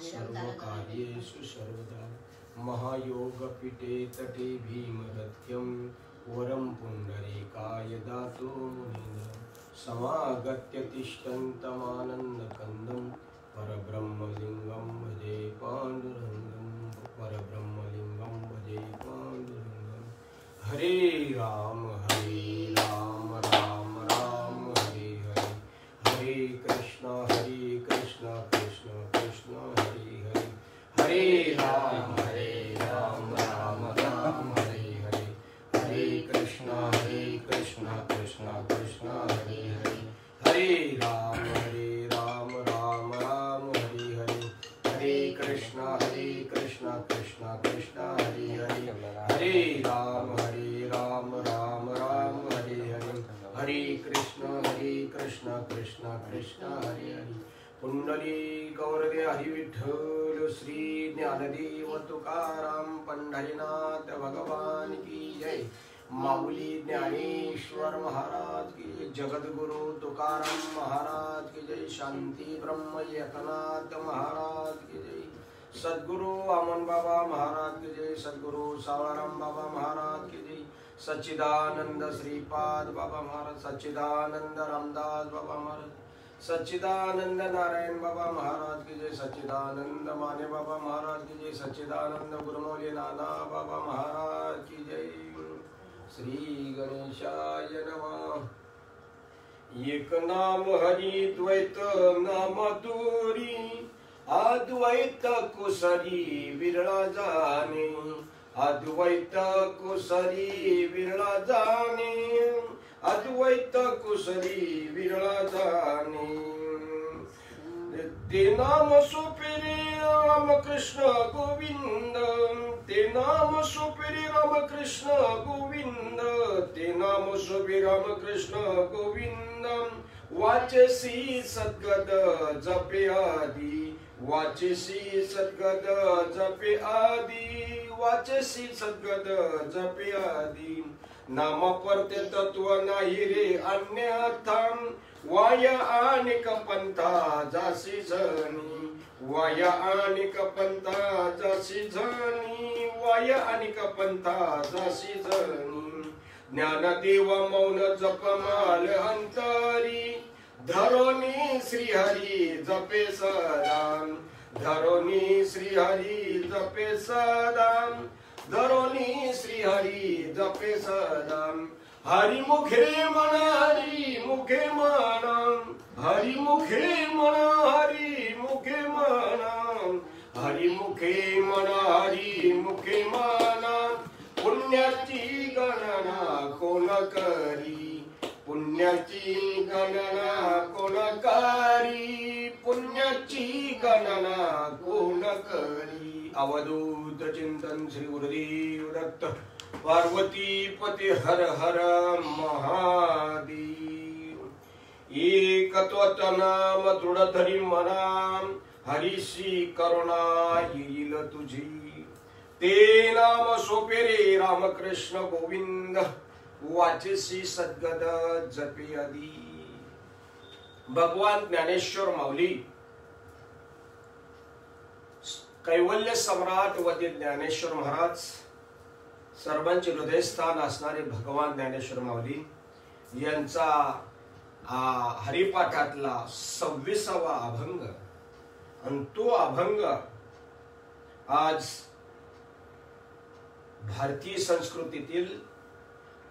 सर्वकार्येषु सर्वदा महायोगपीठे तटे भीमगत्यं वरं पुण्डरीकाय दातु समागत्य तिष्ठन्तमानन्दकन्दं परब्रह्मलिङ्गं भजे पाण्डुरङ्गं परब्रह्मलिङ्गं भजे पाण्डुरङ्गं हरे राम राम राम हरे हरे हरे कृष्ण कृष्ण कृष्ण हरे हरे हरे राम राम राम हरे हरे हरे कृष्ण कृष्ण कृष्ण हरे हरे हरे राम राम राम हरे हरे हरे कृष्ण कृष्ण कृष्ण हरे हरे हरे राम राम हरे हरे हरे कृष्ण कृष्ण कृष्ण हरे हरे पुंडली गौरगे हरि विठ्ठल श्री ज्ञानदेव तुकाराम पंढरीनाथ भगवान की जय माऊली ज्ञानेश्वर महाराज की जय जगद्गुरु तुकाराम महाराज की जय शांती ब्रह्म एकनाथ महाराज की जय सद्गुरु अमन बाबा महाराज की जय सद्गुरु सावराम बाबा महाराज की जय सच्चिदानंद श्रीपाद बाबा महाराज सच्चिदानंद रामदास बाबा महाराज सच्चिदानंद नारायण बाबा महाराज की जय सच्चिदानंद माने बाबा महाराज की जय सच्चिदानंद गुरुमौली नाना बाबा महाराज की जय श्री गणेशाय नमः एक नाम हरि द्वैत नाम दूरी अद्वैत कुसरी विरला जाने अद्वैत कुसरी विरला जाने अद्वैत कुसरी विरला जाने ते नाम सुपिरे राम कृष्ण गोविंद ते नाम सुपिरे राम कृष्ण गोविंद ते नाम सुपिरे राम कृष्ण गोविंद वाचसी सद्गद जपे आदि वाचसी सद्गद जपे आदि वाचसी सद्गद जपे आदि नाम परते तत्व नाही रे अन्यथा वाय अनेक पंथा जासी जनी वाय अनेक पंथा जासी जनी वाय अनेक पंथा जासी जनी ज्ञानदेव मौन जपमाल अंतरी धरोनी श्रीहरी जपे सदा धरोनी श्रीहरी जपे सदा धरोनी श्रीहरी जपे सदा हरि मुखे मन हरि मुखे मन हरि मुखे मन हरि मुखे मन हरि मुखे मन हरि मुखे मन पुण्याची गणना कोण करी पुण्याची गणना कोण करी पुण्याची गणना कोण करी अवधूत चिंतन श्री गुरुदेव दत्त पार्वती पती हर हर महादेव एकत्वत नाम दृढ धरी मना हरीशी करुणा येईल तुझी ते नाम सोपे रे रामकृष्ण गोविंद वाचसी सद्गद जपे आदि भगवान ज्ञानेश्वर माऊली कैवल्य सम्राट वदे ज्ञानेश्वर महाराज सर्वांचे हृदयस्थान असणारे भगवान ज्ञानेश्वर माऊली यांचा हरिपाठातला 26वा अभंग आणि तो अभंग आज भारतीय संस्कृतीतील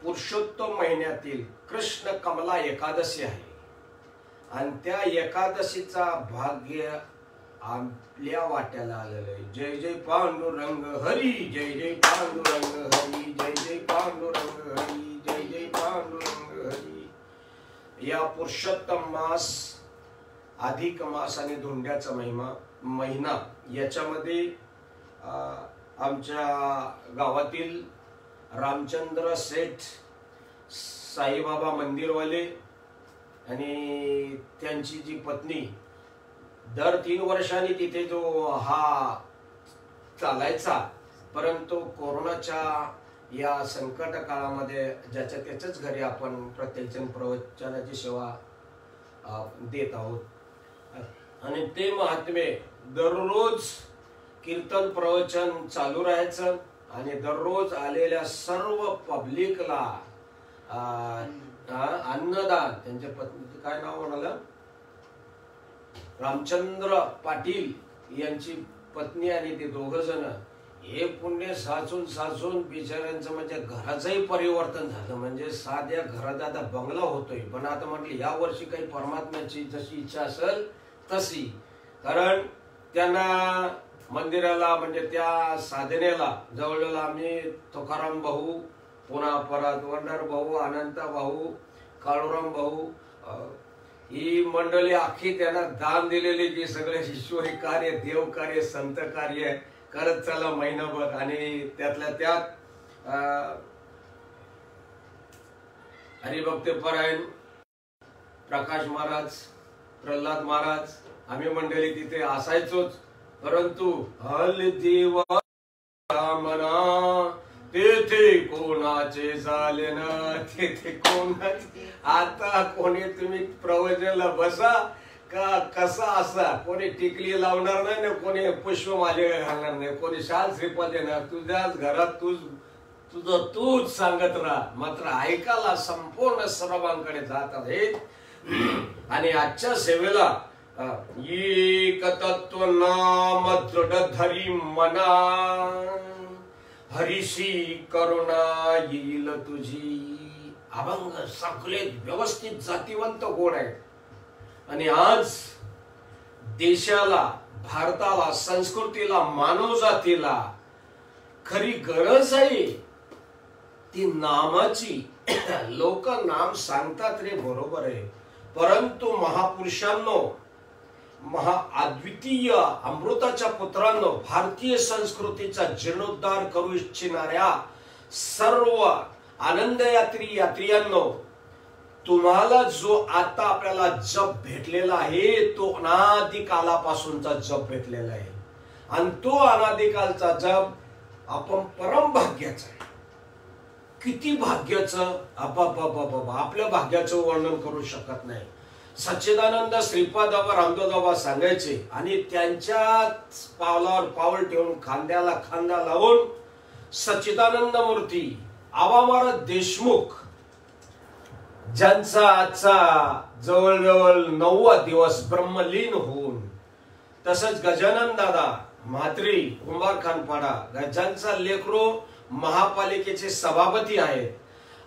पुरुषोत्तम महिन्यातील कृष्ण कमला एकादशी आहे आणि त्या एकादशीचा भाग्य आपल्या वाट्याला आलेलं आहे जय जय पांडुरंग हरी जय जय पांडुरंग हरी जय जय पांडुरंग हरी जय जय पांडुरंग हरी या पुरुषोत्तम मास अधिक मास आणि धोंड्याचा महिना याच्यामध्ये आमच्या गावातील रामचंद्र सेठ साईबाबा मंदिरवाले आणि त्यांची जी पत्नी दर 3 वर्षांनी तिथे जो हा चालायचा परंतु कोरोनाच्या या संकट काळामध्ये ज्याच्या त्याच्याच घरी आपण प्रत्येकजण प्रवचनाची सेवा देत आहोत आणि ते महात्मे दररोज कीर्तन प्रवचन चालू राहायचं आणि दररोज आलेल्या सर्व पब्लिकला अन्नदान, त्यांच्या पत्नीचं काय नाव म्हणालं, रामचंद्र पाटील यांची पत्नी आणि ते दोघ जण, हे पुण्य साचून साचून बिचाऱ्यांचं म्हणजे घराचंही परिवर्तन झालं. म्हणजे साध्या घरात आता बंगला होतोय, पण आता म्हटलं या वर्षी काही परमात्म्याची जशी इच्छा असेल तशी, कारण त्यांना मंदिराला म्हणजे त्या साधनेला जवळजवळ आम्ही तुकाराम भाऊ, पुन्हा परत वंडर भाऊ, अनंता भाऊ, काळूराम भाऊ, ही मंडळी अख्खी त्यांना दान दिलेली, की सगळे ईश्वरी कार्य, देव कार्य, संत कार्य करत चला महिनाभर. आणि त्यातल्या त्यात हरिभक्तपरायण प्रकाश महाराज, प्रल्हाद महाराज, आम्ही मंडळी तिथे असायचोच. परंतु हल देवा मना तेथे कोणाचे झाले ना, तेथे कोणाचे. आता कोणी तुम्ही प्रवचनाला बसा का कसा असा, कोणी टिकली लावणार नाही ना, कोणी पुष्पमालिका घालणार नाही, कोणी शाल श्रीफळ देणार. तुझ्याच घरात तुझं तूच सांगत राहा, मात्र ऐकायला संपूर्ण सर्वांकडे जात आहेत. आणि आजच्या सेवेला एक तत्व नाम दृढ धरी मना, हरीशी करुणा येईल तुझी. अभंग सगळे व्यवस्थित जातीवंत गुण आहेत. आणि आज देशाला, भारताला, संस्कृतीला, मानव जातीला खरी गरज आहे ती नामाची. लोक नाम सांगतात रे, बरोबर आहे, परंतु महापुरुषांनो, अद्वितीय अमृताच्या पुत्रांनो, भारतीय संस्कृतीचा जीर्णोद्धार करू इच्छिणाऱ्या सर्व आनंद यात्रियांनो, तुम्हाला जो आता आपल्याला जप भेटलेला आहे तो अनादी कालापासूनचा जप भेटलेला आहे. आणि तो अनादिकालचा जप आपण परम भाग्याचा आहे. किती भाग्याचं, आपल्या भाग्याचं वर्णन करू शकत नाही. सच्चिदानंद श्रीपादबाबा, रामदेवबाबा सांगायचे, आणि त्यांच्या पावलावर पाऊल ठेवून खांद्याला खांदा लावून सच्चिदानंद मूर्ती आबा महाराज देशमुख, ज्यांचा आजचा जवळजवळ 9वा दिवस ब्रह्मलीन होऊन, तसंच गजानन दादा म्हात्रे, कुंभारखानपाडा, ज्यांचा लेकरो महापालिकेचे सभापती आहेत,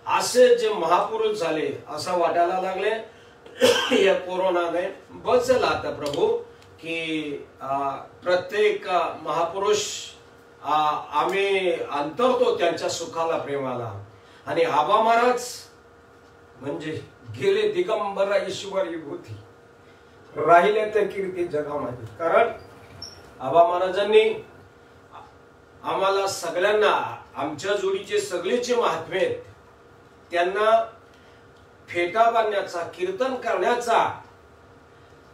असे जे महापुरुष झाले असं वाटायला लागले या कोरोनाने. बचला आता प्रभू की प्रत्येक महापुरुष आम्ही अंतरतो त्यांच्या सुखाला, प्रेमाला. आणि आबा महाराज म्हणजे गेले दिगंबर ईश्वर विभूती, राहिले तर कीर्ती जगामध्ये. कारण आबा महाराजांनी आम्हाला सगळ्यांना, आमच्या जोडीचे सगळेचे महात्मे आहेत, त्यांना फेटा बांधण्याचा, कीर्तन करण्याचा,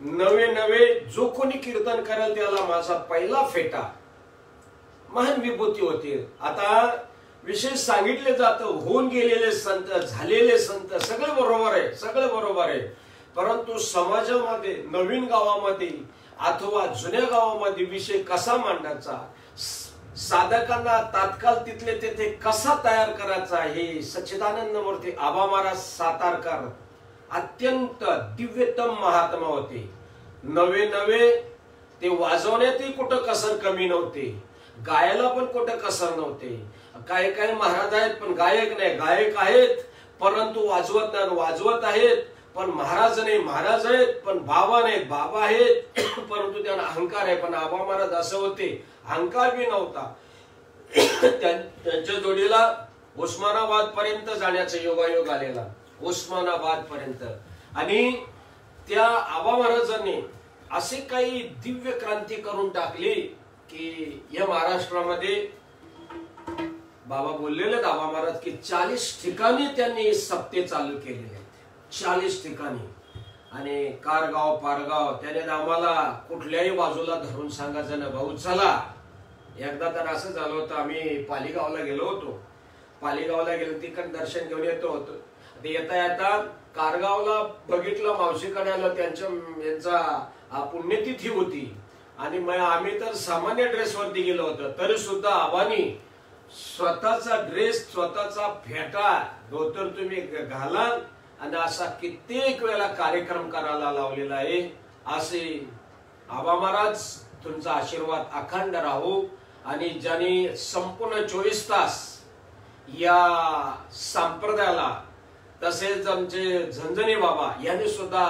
नवे नवे जो कोणी कीर्तन करेल त्याला माझा पहिला फेटा, महान विभूती होती. आता विशेष सांगितले जातं, होऊन गेलेले संत, झालेले संत सगळे बरोबर आहे, सगळे बरोबर आहे. परंतु समाजामध्ये, नवीन गावामध्ये अथवा जुन्या गावामध्ये विषय कसा मांडायचा, साधकांना तात्काळ तिथले तेथे कसा तयार करायचा, हे सच्चिदानंद मूर्ती आबा महाराज सातारकर अत्यंत दिव्यतम महात्मा होते. नवे नवे ते वाजवण्यातही कुठं कसर कमी नव्हते, गायला पण कुठं कसर नव्हते. काही काही महाराज आहेत पण गायक नाही, गायक आहेत परंतु वाजवत नाही, वाजवत आहेत पण महाराज नाही, महाराज आहेत पण बाबा नाहीत, बाबा आहेत परंतु त्यांना अहंकार आहे. पण आबा महाराज असं होते, अहंकार बी नव्हता. त्यांच्या जोडीला उस्मानाबाद पर्यंत जाण्याचा योगायोग आलेला, उस्मानाबाद पर्यंत. आणि त्या आबा महाराजांनी असे काही दिव्य क्रांती करून टाकली की या महाराष्ट्रामध्ये बाबा बोललेले आबा महाराज की 40 ठिकाणी त्यांनी सप्ते चालू केलेले आहेत, 40 ठिकाणी. आणि कारगाव पारगाव त्याने आम्हाला कुठल्याही बाजूला धरून सांगायचं ना, भाऊ चला. एकदा तर असं झालं होतं, आम्ही पालीगावला गेलो होतो, पालीगावला गेलो तिकडे दर्शन घेऊन येतो होतो. ते येता येता कारगावला बघितलं, मावशीकडे आलं, यांचा पुण्यतिथी होती. आणि मग आम्ही तर सामान्य ड्रेसवरती गेलो होतो, तरी सुद्धा आबानी स्वतःचा ड्रेस, स्वतःचा फेटा धोतर तुम्ही घालाल आणि असा कित्येक वेळा कार्यक्रम करायला लावलेला आहे. असे आबा महाराज तुमचा आशीर्वाद अखंड राहू. आणि ज्यांनी संपूर्ण 24 तास या संप्रदायाला, तसेच आमचे झंझणी बाबा यांनी सुद्धा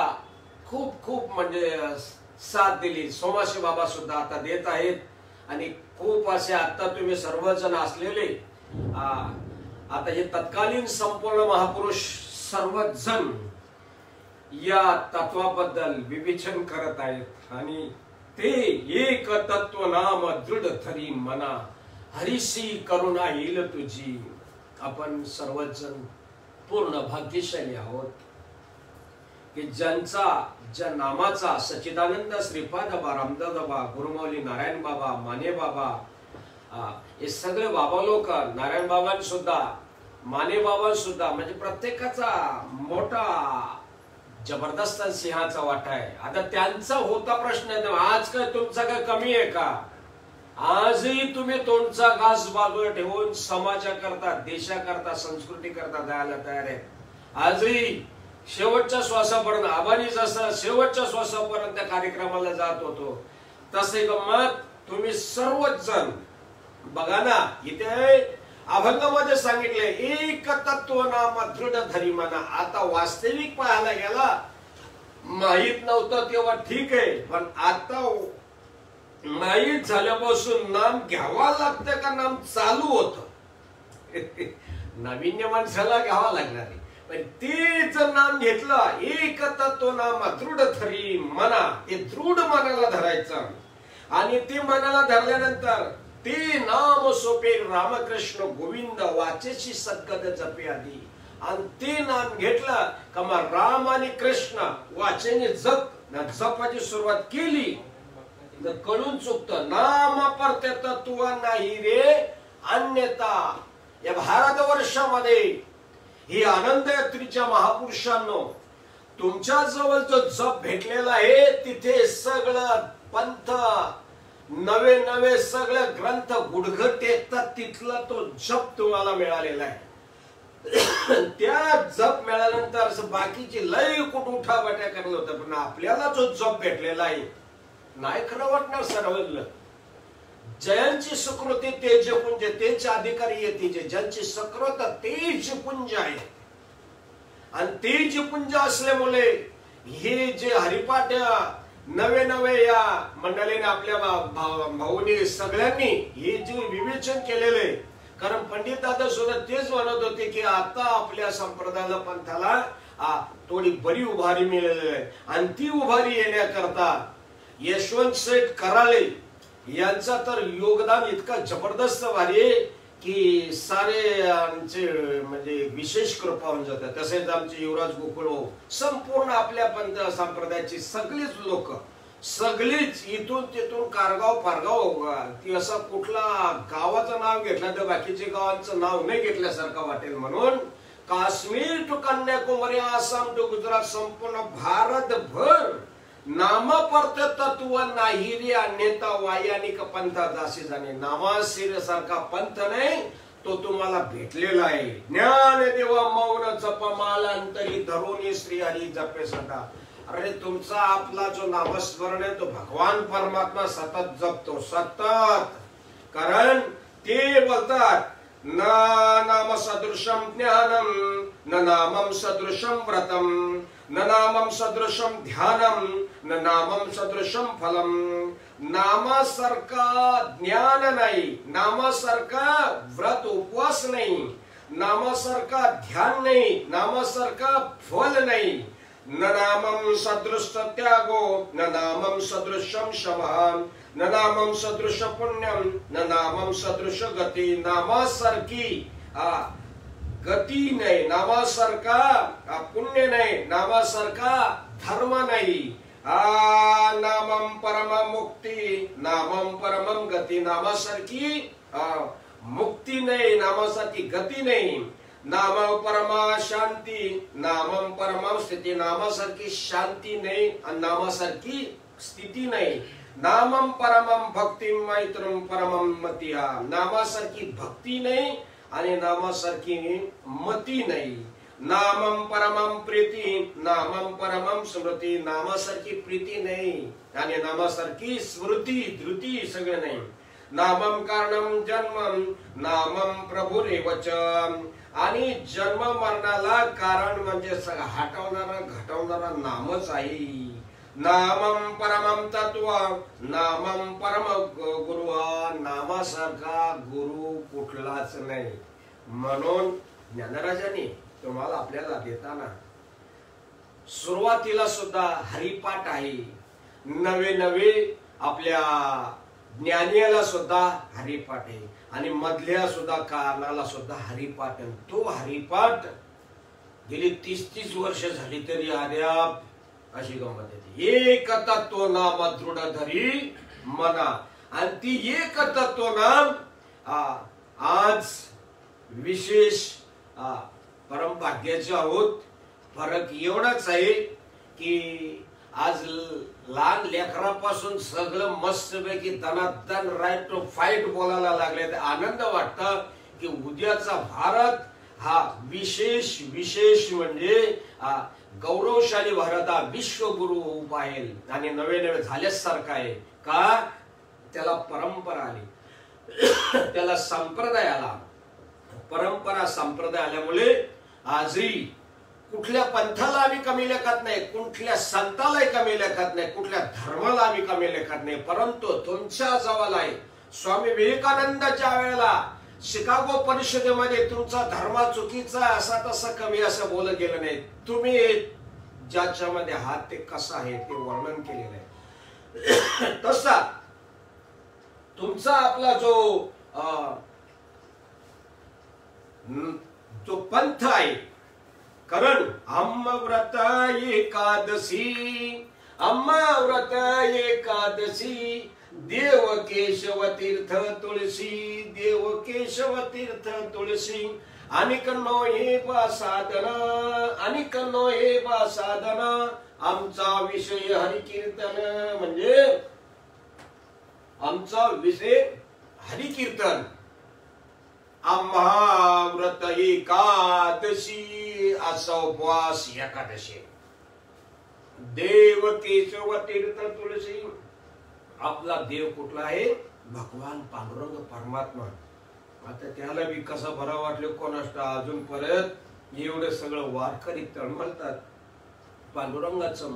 खूप खूप म्हणजे साथ दिली. सोमाशी बाबा सुद्धा आता देत आहेत. आणि खूप असे आता तुम्ही सर्वजण असलेले आता हे तत्कालीन संपूर्ण महापुरुष सर्वजण या तत्वाबद्दल विवेचन करत आहेत. आणि ते एक तत्व नाम दृढ धरी मना, हरीसी करुणा येईल तुझी. आपण सर्वजण पूर्ण भाग्यशाली आहोत की ज्या नामाचा सच्चिदानंद श्रीपाद बाबा, रामदास बाबा, गुरुमाऊली नारायण बाबा, माने बाबा, हे सगळे बाबा लोक, नारायण बाबां सुद्धा, माने बाबा सुद्धा, म्हणजे प्रत्येकाचा मोठा जबरदस्त सिंहाचा वाटा आहे. आता त्यांचा होता प्रश्न, आज काय तुमचा काय कमी आहे का? आजही तुम्ही तोंडचा घास बाजूला ठेवून समाजाकरता, देशाकरता, संस्कृतीकरता जायला तयार आहे. आजही शेवटच्या श्वासापर्यंत, आबानी जसं शेवटच्या श्वासापर्यंत त्या कार्यक्रमाला जात होतो, तसे गंमत तुम्ही सर्वच जण बघा ना. इथे अभंगामध्ये सांगितले एक तत्व नाम दृढ धरी मना. आता वास्तविक पाहायला गेला, माहित नव्हतं तेव्हा ठीक आहे, पण आता माहित झाल्यापासून नाम घ्यावा लागतं का नाम चालू होत? नाविन्य माणसाला घ्यावा लागणार आहे, पण ते जर नाम घेतलं, एक तत्व नाम दृढ धरी मना, ते दृढ मनाला धरायचं. आणि ते मनाला धरल्यानंतर ते नाम सोपे रामकृष्ण गोविंद वाचेची सद्गत जपे आधी. आणि ते नाम घेतलं का मग राम आणि कृष्ण वाचेने जपाची सुरुवात केली, कळून चुकतं. नाम परते तत्व नाही रे अन्यथा. या भारतवर्षामध्ये ही आनंद यात्रेच्या महापुरुषांनो, तुमच्या जवळ जो जप भेटलेला आहे, तिथे सगळं पंथ, नवे नवे सगळे ग्रंथ गुडघट टेकतात, तिथला तो जप तुम्हाला मिळालेला आहे. त्या जप मिळाल्यानंतर बाकीची लय कुठ उठाबट्या करत होतं, पण आपल्याला जो जप भेटलेला आहे नाही खरं वाटणार. सर्वजण जयांची सुकृती तेजपुंज, तेच अधिकारी येते, ज्यांची सकृत तेजपुंज आहे. आणि तेजपुंज असल्यामुळे हे जे हरिपाठ नवे नवे या मंडळीने, आपल्या भाऊनी सगळ्यांनी हे जे विवेचन केलेले, कारण पंडित दादा सुद्धा तेच म्हणत होते की आता आपल्या संप्रदायाला, पंथाला थोडी बरी उभारी मिळालेली आहे. आणि ती उभारी येण्याकरता यशवंत शेठ कराळे यांचा तर योगदान इतका जबरदस्त भारी आहे की सारे आमचे म्हणजे विशेष कृपा होऊन जातात. तसेच आमचे युवराज गोकुळ, संपूर्ण आपल्या पंथ संप्रदायाची सगळीच लोक, सगळीच इथून तिथून कारगाव पारगाव, की असा कुठला गावाचं नाव घेतलं तर बाकीच्या गावांचं नाव नाही घेतल्यासारखं वाटेल. म्हणून काश्मीर टू कन्याकुमारी, आसाम टू गुजरात, संपूर्ण भारतभर नाम परत तत्व नाही रे अन्यथा वायानिक पंथ दासी जाणे. नामाशीर सारखा पंथ नाही, तो तुम्हाला भेटलेला आहे. ज्ञान देवा मौन जपमालांतरी धरून श्री हरी जपे सदा. अरे तुमचा आपला जो नामस्मरण आहे तो भगवान परमात्मा सतत जपतो, सतत. कारण ते बोलतात न नाम सदृशम ज्ञानम न नामम सदृशम व्रतम न नामम सदृशम ध्यानम न नामम सदृशम फलम. नामासारखा ज्ञान नाही, नामासारखा व्रत उपवास नाही, नामासारखा ध्यान नाही, नामासारखा फल नाही. न नामम सदृश त्यागो न नामम सदृशम शमः न नामम सदृश पुण्यम न नामम सदृश गती. नामासारखी गती नाही, नामासारखा पुण्य नाही, नामासारखा धर्म नाही. नामम परम मुक्ती नामम परमम गती. नामासारखी मुक्ती नाही, नामासारखी गती नाही. नाम परमा शांती नामम परम स्थिती. नामासारखी शांती नाही आणि नामासारखी स्थिती नाही. नामम परमम भक्तिम मैत्रम परमम मतिया. नामासारखी भक्ती नाही आणि नामासारखी मती नाही. नामम परमम प्रीती, नामम परमम स्मृती. नामासारखी प्रीती नाही आणि नामासारखी स्मृती धृती सगळं नाही. नामम कारणम जन्मम, नामम प्रभुरेवच. आणि जन्म मरणाला कारण म्हणजे हटवणारा घटवणारा नामच आहे. नामम परमम तत्व, नामम परम गुरु. नामासारखा गुरु कुठलाच नाही. म्हणून ज्ञानराजांनी तुम्हाला आपल्याला देताना सुरुवातीला सुद्धा हरिपाठ आहे. नवे नवे आपल्या ज्ञानीला सुद्धा हरिपाठ आहे आणि मधल्या सुद्धा कारणाला सुद्धा हरिपाठ. तो हरिपाठ गेली 30-30 वर्ष झाली तरी अद्याप अशी गंमत येते. एक तत्व नाम दृढ धरी मना. आणि ती एक तत्व नाम आज विशेष परम भाग्याचे आहोत. फरक एवढाच आहे की आज लहान लेकरापासून सगळं मस्तपैकी दनादन राईट टू फाईट बोलायला लागले. आनंद वाटता की उद्याचा भारत हा विशेष विशेष म्हणजे गौरवशाली भारत हा विश्वगुरु होऊ पाहिल आणि नवे नवे झाल्यासारखा आहे. का त्याला परंपरा आली, त्याला संप्रदाय आला. परंपरा संप्रदाय आल्यामुळे आजही कुठल्या पंथाला आम्ही कमी लेखत नाही, कुठल्या संतालाही कमी लेखत नाही, कुठल्या धर्माला आम्ही कमी लेखत नाही. परंतु तुमच्या जवळ आहे स्वामी विवेकानंदाच्या वेळेला शिकागो परिषदेमध्ये तुमचा धर्म चुकीचा असा तसा कमी असं बोलत गेलं नाही. तुम्ही ज्याच्यामध्ये हात ते कसा आहे ते वर्णन केलेलं आहे. तसा तुमचा आपला जो पंथ आहे. कारण अम्मव्रत एकादशी, अम्मव्रत एकादशी, देव केशव तीर्थ तुळशी, देव केशव तीर्थ तुळशी. अनिकनो हे बा साधना, अनिकनो हे बा साधना. आमचा विषय हरिकीर्तन म्हणजे आमचा विषय हरिकीर्तन. आम्हा व्रत एकादशी असा उपवास एकादशी. देव केशव तीर्थ तुळशी. आपला देव कुठला आहे? भगवान पांडुरंग परमात्मा. आता त्याला बी कसं बरं वाटलं कोणाष्ट. अजून परत एवढं सगळं वारकरी तळमळतात. पांडुरंगाचं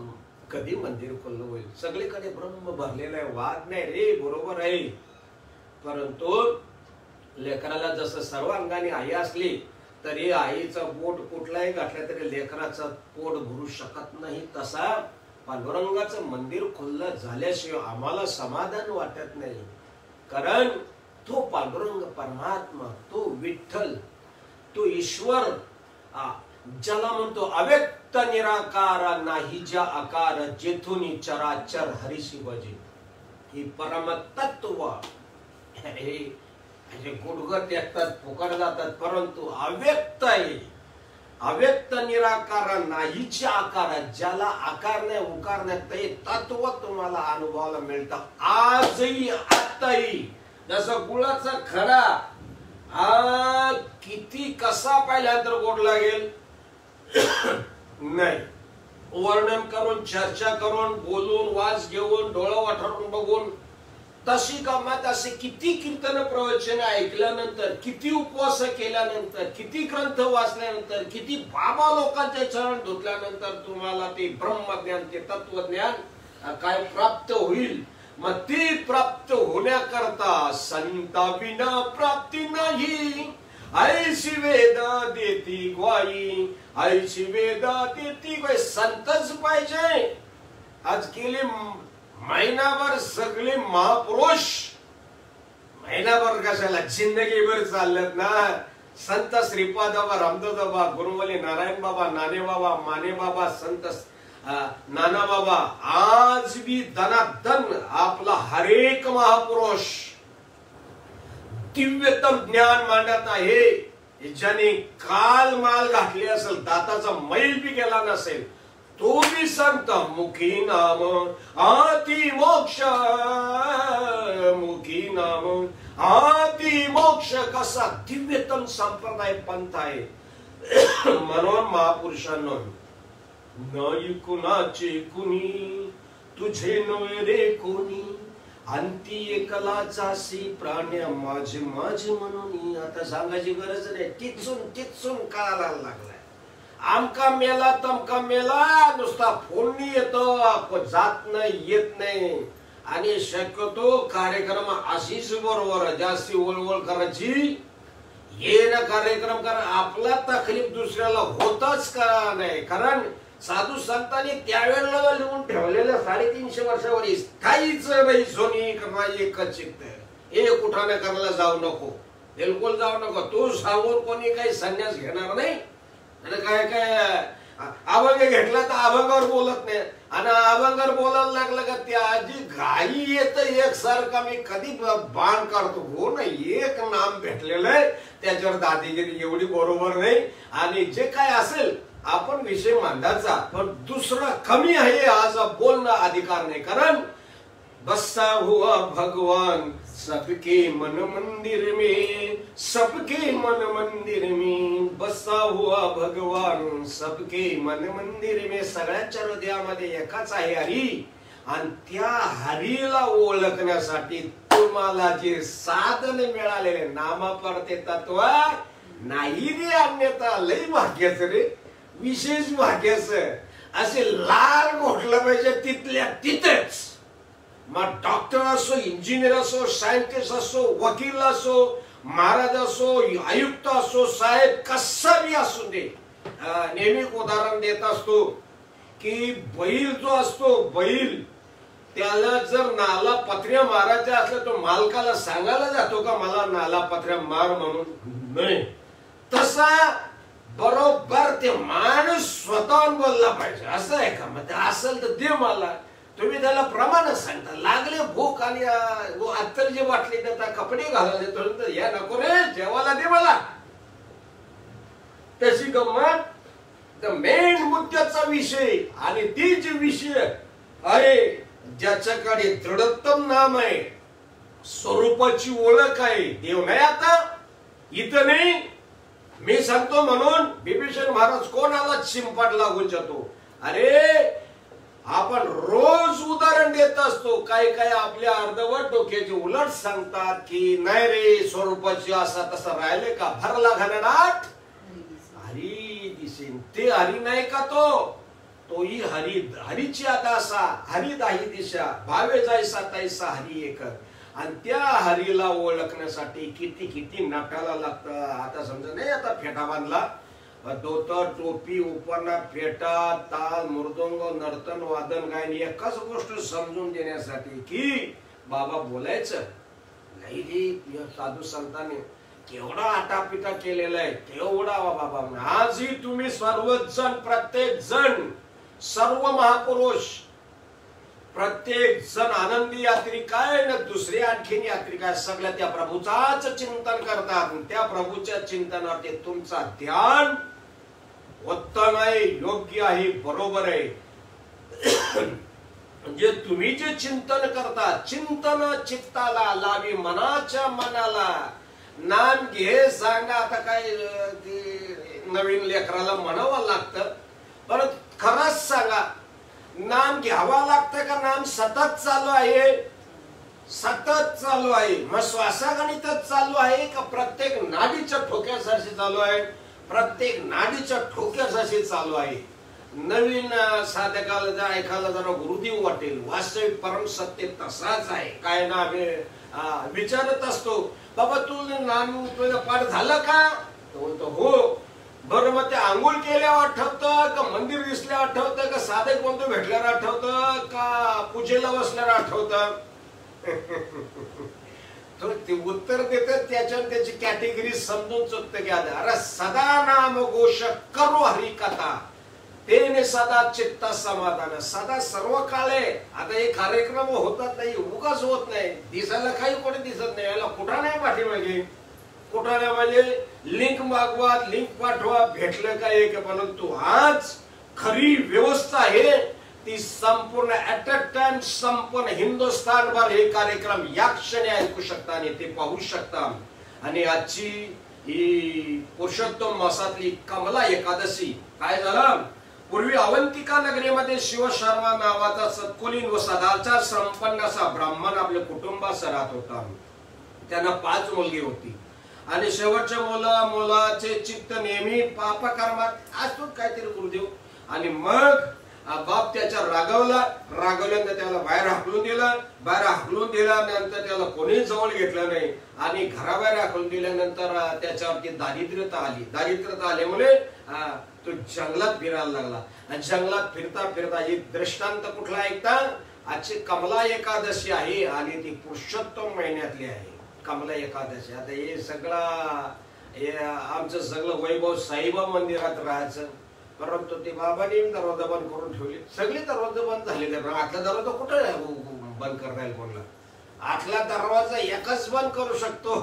कधी मंदिर खुल्लं होईल? सगळीकडे ब्रह्म भरलेलं आहे. वाद नाही रे, बरोबर आहे. परंतु लेकराला जसं सर्वांगाने आई असली तरी आईचा पोट कुठलाही घातला तरी लेकराचं पोट भरू शकत नाही. तसा पांडुरंगाचं मंदिर खुल्लं झाल्याशिवाय आम्हाला समाधान वाटत नाही. कारण तो पांडुरंग परमात्मा, तो विठ्ठल, तो ईश्वर ज्याला म्हणतो अव्यक्त निराकार नाही ज्या आकार, जेथून चराचर हरिशी भजे. ही परम तत्व हे गुडगत येतात, फुकट जातात, परंतु अव्यक्त आहे. अव्यक्त निराकार नाहीचे आकार, ज्याला आकार नाही उकार नाही ते तत्व तुम्हाला अनुभवायला मिळतं आजही आताही. जसं गुळाचा खरा किती कसा पाहिल्यानंतर गोड लागेल नाही, वर्णन करून चर्चा करून बोलून वास घेऊन डोळा वाठारून बघून तशी गंमत असे किती कीर्तन प्रवचन ऐकल्यानंतर, किती उपवास केल्यानंतर, किती ग्रंथ वाचल्यानंतर, किती बाबा लोकांचे चरण धुतल्यानंतर तुम्हाला ते ब्रह्मज्ञान, ते तत्वज्ञान काय प्राप्त होईल. मग ते प्राप्त होण्याकरता संता विना प्राप्ती नाही. ऐशी वेद देती ग्वाई, ऐशी वेद देती ग्वाई. संतच पाहिजे. आज गेले महिनाभर सगळे महापुरुष, महिनाभर कशाला जिंदगीभर चाललेत ना. संत श्रीपाद बाबा, रामदास बाबा, गुरुमली नारायण बाबा, नाने बाबा, माने बाबा, संत नाना बाबा, आज भी दनादन आपला हरेक महापुरुष दिव्यतम ज्ञान मांडत आहे. ज्याने काल माल घातली असेल, दाताचा मैल बी गेला नसेल, तो मी सांगता मुखी नाम आती मोक्ष, मुखी नाम आती मोक्ष कसा दिव्यतम संप्रदाय पंथ आहे. म्हणून महापुरुषांनो, नाही कुणाचे कुणी तुझे नव्हे रे कोणी, अंती एकला जासी प्राण्या माझे माझे म्हणून. आता सांगायची गरज नाही, तिथून काळाला लागलाय. आमका मेला तमका मेला नुसता फोडणी येतो, जात नाही येत नाही. आणि शक्यतो कार्यक्रम अशीच बरोबर जास्ती वळवळ करायची, ये ना कार्यक्रम करा, आपला तकलीफ दुसऱ्याला होतच का नाही. कारण साधू संतांनी त्यावेळेला लिहून ठेवलेलं 350 वर्षावर काहीच नाही. सोनी करणारी एकच चित्त, एक उठाणे करायला जाऊ नको, बिलकुल जाऊ नको. तू सांगून कोणी काही संन्यास घेणार नाही. आणि काय काय अभंग घेतला तर अभंगावर बोलत नाही, आणि अभंगावर बोलायला लागलं का त्या आजी घाई येत एकसारखा. मी कधी बाण काढतो हो ना, एक नाम भेटलेलं आहे त्याच्यावर दादीगिरी एवढी बरोबर नाही. आणि जे काय असेल आपण विषय मांडायचा, पण दुसरा कमी आहे आज बोलणं अधिकार नाही. कारण बसा हुआ भगवान सबके मन मंदिर में, सबके मन मंदिर में, बसा हुआ भगवान सबके मन मंदिर में. सगळ्यांच्या हृदयामध्ये एकाच आहे हरी, आणि त्या हरीला ओळखण्यासाठी तुम्हाला जे साधन मिळालेले नामापरते तत्व नाही रे, अन्यथा लई भाग्याच रे, विशेष भाग्याच. असे लाल म्हटलं पाहिजे तिथल्या तिथेच. मग डॉक्टर असो, इंजिनियर असो, सायंटिस्ट असो, वकील असो, महाराज असो, आयुक्त असो, साहेब कसा बी असू दे. नेहमी उदाहरण देत असतो की बैल जो असतो, बैल त्याला जर नाला पत्र्या मारायच्या असल्या तो मालकाला सांगायला जातो का मला नाला पत्र्या मार म्हणून? नाही. तसा बरोबर ते माणूस स्वतःहून बोलला पाहिजे. असं आहे का? मग असेल तर दे मला. तुम्ही त्याला प्रमाण सांगता, लागले भूक आणि अत्तर जे वाटले त्याचा कपडे घालायला देतो, या नको रे जेवायला दे मला. तशी गंमत मेन मुद्द्याचा विषय, आणि ती जी विषय आहे ज्याच्याकडे दृढतम नाम आहे, स्वरूपाची ओळख आहे, देव नाही आता इथं नाही. मी सांगतो म्हणून बिभीषण महाराज कोणाला शिंपाट लागून जातो. अरे आपण रोज उदाहरण देत असतो, काय काय आपल्या अर्धवट डोक्याचे उलट सांगतात की नाही रे स्वरूपाची असा तसा राहिले का, भरला घनडाट हरी दिसेन. ते हरी नाही का तोही हरी, हरीची आता असा हरी दाही दिशा, भावे जायसा तैसा हरी एक. आणि त्या हरीला ओळखण्यासाठी किती किती नाटाला लागतं. आता समजा नाही, आता फेटा बांधला, धोतर टोपी उपरणा फेटा ताल मृदंग नर्तन वादन गायन एकाच गोष्ट समजून देण्यासाठी की बाबा बोलायचं नाही. साधू संतांनी केवढा आटापिटा केलेला आहे, तेवढा बाबा. आजही तुम्ही सर्वच जण, प्रत्येक जण, सर्व महापुरुष प्रत्येक जण आनंदी यात्रिक आहे ना दुसरी आणखीन यात्रिक आहे, सगळ्या त्या प्रभूचाच चिंतन करतात. त्या प्रभूच्या चिंतनावरती तुमचा ध्यान उत्तम आहे, योग्य आहे, बरोबर आहे. म्हणजे तुम्ही जे चिंतन करता, चिंतन चित्ताला लावी मनाच्या मनाला. नाम घे सांगा, आता काय नवीन लेकराला म्हणावं लागतं, पण खरंच सांगा नाम घ्यावा लागतं का नाम सतत चालू आहे? सतत चालू आहे. मग श्वासागणितच चालू आहे का प्रत्येक नाडीच्या ठोक्यासारखी चालू आहे? प्रत्येक नाडीच्या ठोक्यासारखी चालू आहे. नवीन साधकाला ऐकायला जरा गुरुदेव वाटेल, वास्तविक परम सत्य तसाच आहे. काय ना विचारत असतो, बाबा तू नाम तुझं पाठ झालं का? तो म्हणतो हो. बरं मग ते आंघोळ केल्यावर आठवतं का, मंदिर दिसल्यावर आठवतं का, साधक बंधू भेटल्यावर आठवतं का, पूजेला बसल्यावर आठवतं? ते उत्तर देतात त्याच्यावर त्याची कॅटेगरी समजून चुकतं की अरे सदा नाम घोष करो हरी कथा तेने सदा चित्ता समाधान. सदा सर्व काळे. आता हे कार्यक्रम होतात नाही, उगाच होत नाही, दिसायला काही कोणी दिसत नाही. याला कुठं नाही पाठीमागे, कुठं नाही म्हणजे लिंक मागवा, लिंक पाठवा, भेटलं काय एक. परंतु आज खरी व्यवस्था आहे ती संपूर्ण ऍट अ टाइम संपूर्ण हिंदुस्थानभर हे कार्यक्रम या क्षणी ऐकू शकता आणि ते पाहू शकता. आणि आजची ही पुरुषोत्तम मासातली कमला एकादशी काय झालं, पूर्वी अवंतिका नगरीमध्ये शिवशर्मा नावाचा सत्कुलीन व सदाचार संपन्न असा ब्राह्मण आपल्या कुटुंबात राहत होता. त्यांना 5 मुलगी होती आणि शेवटच्या मुलाचे चित्त नेहमी पापकर्मात असतोच काहीतरी गुरुदेव. आणि मग बाप त्याच्या रागवल्यानंतर त्याला बाहेर हाकलून दिल्यानंतर त्याला कोणी जवळ घेतलं नाही आणि घराबाहेर हाकलून दिल्यानंतर त्याच्यावरती दारिद्र्यता आल्यामुळे तो जंगलात फिरायला लागला. आणि जंगलात फिरता फिरता एक दृष्टांत कुठला ऐकता, आजची कमला एकादशी आहे आणि ती पुरुषोत्तम महिन्यातली आहे कमला एकादशी. आता हे सगळं आमचं सगळं वैभव साईबा मंदिरात राहायचं, परंतु ते बाबांनी दरवाजा बंद करून ठेवले. सगळे दरवाजे बंद झाले. आतला दरवाजा कुठं बंद करता येईल कोणाला? आतला दरवाजा एकच बंद करू शकतो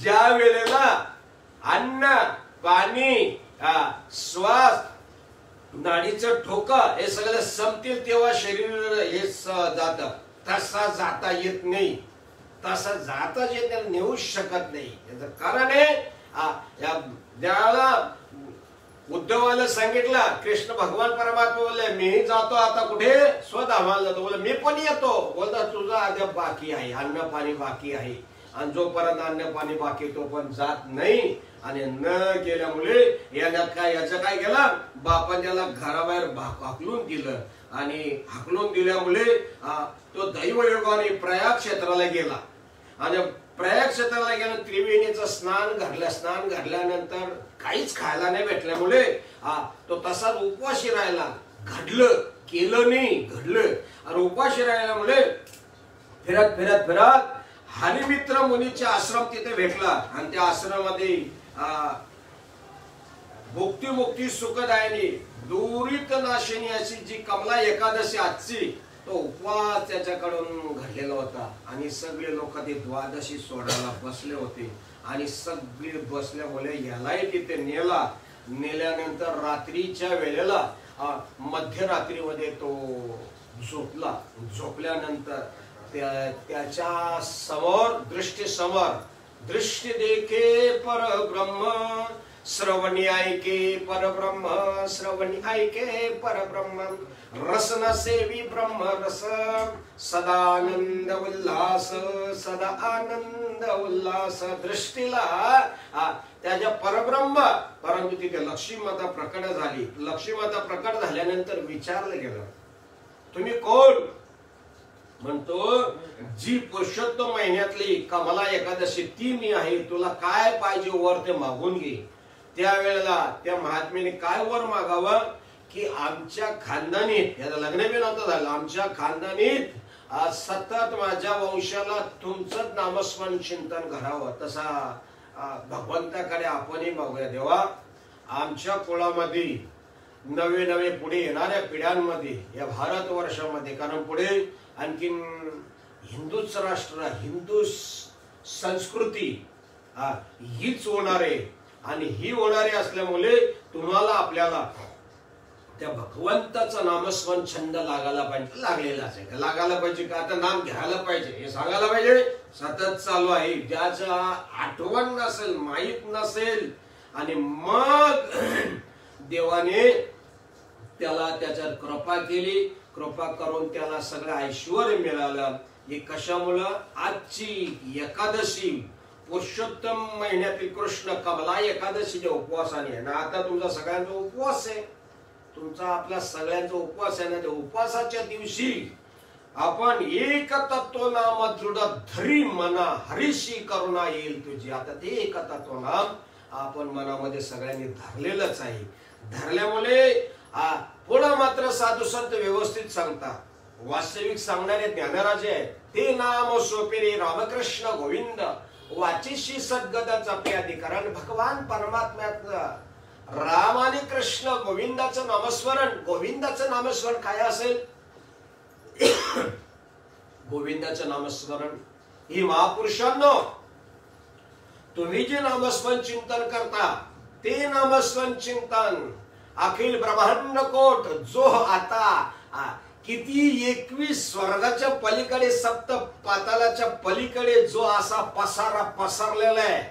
ज्या वेळेला अन्न पाणी श्वास नाडीचं ठोकं हे सगळं संपतील तेव्हा शरीर हे जात. तसा जाता येत नाही, तसा जाताच येत नाही, नेऊ शकत नाही. याचं कारण आहे ज्याला उद्धवाला सांगितलं कृष्ण भगवान परमात्मा बोलले मी जातो आता कुठे, स्वधामाला जातो. बोल मी पण येतो. बोलता तुझा अद्याप बाकी आहे, अन्न पाणी बाकी आहे. आणि जोपर्यंत अन्न पाणी बाकी तो पण जात नाही. आणि न गेल्यामुळे याचं काय केलं, बापाने त्याला घराबाहेर हाकलून दिलं. आणि हाकलून दिल्यामुळे तो दैवयोगाने प्रयाग क्षेत्राला गेला. आणि प्रयाग क्षेत्राला गेला, त्रिवेणीचं स्नान घडल्यानंतर काहीच खायला नाही भेटल्यामुळे तो तसाच उपवाशी राहिला. घडलं केलं नाही, घडलं. आणि उपवाशी राहिल्यामुळे फिरत फिरत फिरत हरिमित्र मुनीचे आश्रम तिथे भेटला. आणि त्या आश्रमामध्ये भुक्ती मुक्ती सुखदायिनी दुरित नाशिनी अशी जी कमला एकादशी आजची तो उपवास त्याच्याकडून घडलेला होता. आणि सगळे लोक ते द्वादशी सोडायला बसले होते. आणि सगळे बसल्यामुळे यालाही तिथे नेल्यानंतर रात्रीच्या वेळेला मध्यरात्रीमध्ये तो झोपला. झोपल्यानंतर त्याच्या समोर दृष्टी देखे परब्रह्म, श्रवणी ऐके परब्रह्म, श्रवणी ऐके परब्रह्म, रसन सेवी ब्रह्म रस, सदा आनंद उल्हास, सदा आनंद उल्हास. दृष्टीला त्याच्या परब्रह्म, परंतु तिथे लक्ष्मी माता प्रकट झाली. लक्ष्मी माता प्रकट झाल्यानंतर विचारलं गेलं तुम्ही कोण? म्हणतो जी पुरुषोत्तम महिन्यातली कमला एकादशी ती मी आहे. तुला काय पाहिजे वर ते मागून घे. त्यावेळेला त्या महात्म्याने काय वर मागावं की आमच्या खानदानीत, याचं लग्न बी नव्हतं झालं, आमच्या खानदानीत सतत माझ्या वंशाला तुमचंच नामस्मरण चिंतन करावं. तसा भगवंताकडे आपणही मागूया. देवा आमच्या कुळामध्ये नवे पुढे येणाऱ्या पिढ्यांमध्ये या भारतवर्षामध्ये, कारण पुढे आणखीन हिंदूच राष्ट्र, हिंदू संस्कृती हीच होणार आहे. आणि ही होणारी असल्यामुळे तुम्हाला आपल्याला त्या भगवंताचं नामस्मरण छंद लागायला पाहिजे. लागलेलाच आहे, लागायला पाहिजे का आता नाम घ्यायला पाहिजे हे सांगायला पाहिजे. सतत चालू आहे. ज्याचा आठवण नसेल, माहीत नसेल, आणि मग देवाने त्याला त्याच्यात कृपा केली. कृपा करून त्याला सगळं ऐश्वर्य मिळालं. हे कशामुळं? आजची एकादशी पुरुषोत्तम महिन्यातील कृष्ण कमला एकादशीच्या उपवासाने. आणि आता तुमचा सगळ्यांचा उपवास आहे, तुमचा आपला सगळ्यांचा उपवास आहे ना. त्या उपवासाच्या दिवशी आपण एक तत्व नाम दृढ धरी मना, हरीशी करुणा येईल तुझी. आता ते एक तत्व नाम आपण मनामध्ये सगळ्यांनी धरलेलंच आहे. धरल्यामुळे पुढं मात्र साधू संत व्यवस्थित सांगतात. वास्तविक सांगणारे ज्ञानराजे आहेत. ते नाम सोपेरे रामकृष्ण गोविंद, वाचीशी सद्गदाचा प्यादी. कारण भगवान परमात्म्यात राम आणि कृष्ण गोविंदाचं नामस्मरण. गोविंदाचं नामस्मरण काय असेल? गोविंदाचं नामस्मरण ही महापुरुषांनो, तुम्ही जे नामस्मरण चिंतन करता ते नामस्मरण चिंतन अखिल ब्रह्मांड कोट जो आता किती 21 स्वर्गाच्या पलीकडे सप्त पातालाच्या पलीकडे जो असा पसारा पसरलेला आहे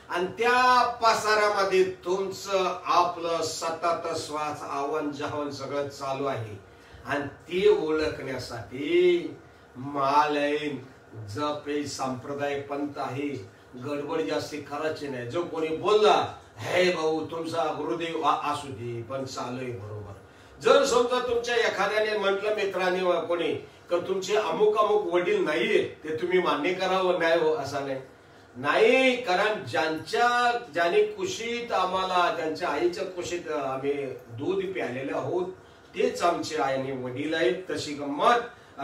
आणि त्या पसाऱ्यामध्ये तुमचं आपलं सतत श्वास आवन जावन सगळं चालू आहे आणि ते ओळखण्यासाठी मालयन जप हे सांप्रदायिक पंथ आहे. गडबड जास्ती करायची नाही. जो कोणी बोलला हे भाऊ तुमचा गुरुदेव असू दे पण चालू आहे बरोबर. जर समजा तुमच्या एखाद्याने म्हटलं मित्रांनी कोणी तर तुमचे अमुक अमुक वडील नाहीये ते तुम्ही मान्य करावं नाही हो असं नाही. कारण ज्याने कुशीत आम्हाला त्यांच्या आईच्या कुशीत आम्ही दूध प्यालेले आहोत तेच आमचे आई आणि वडील आहेत. तशी गंमत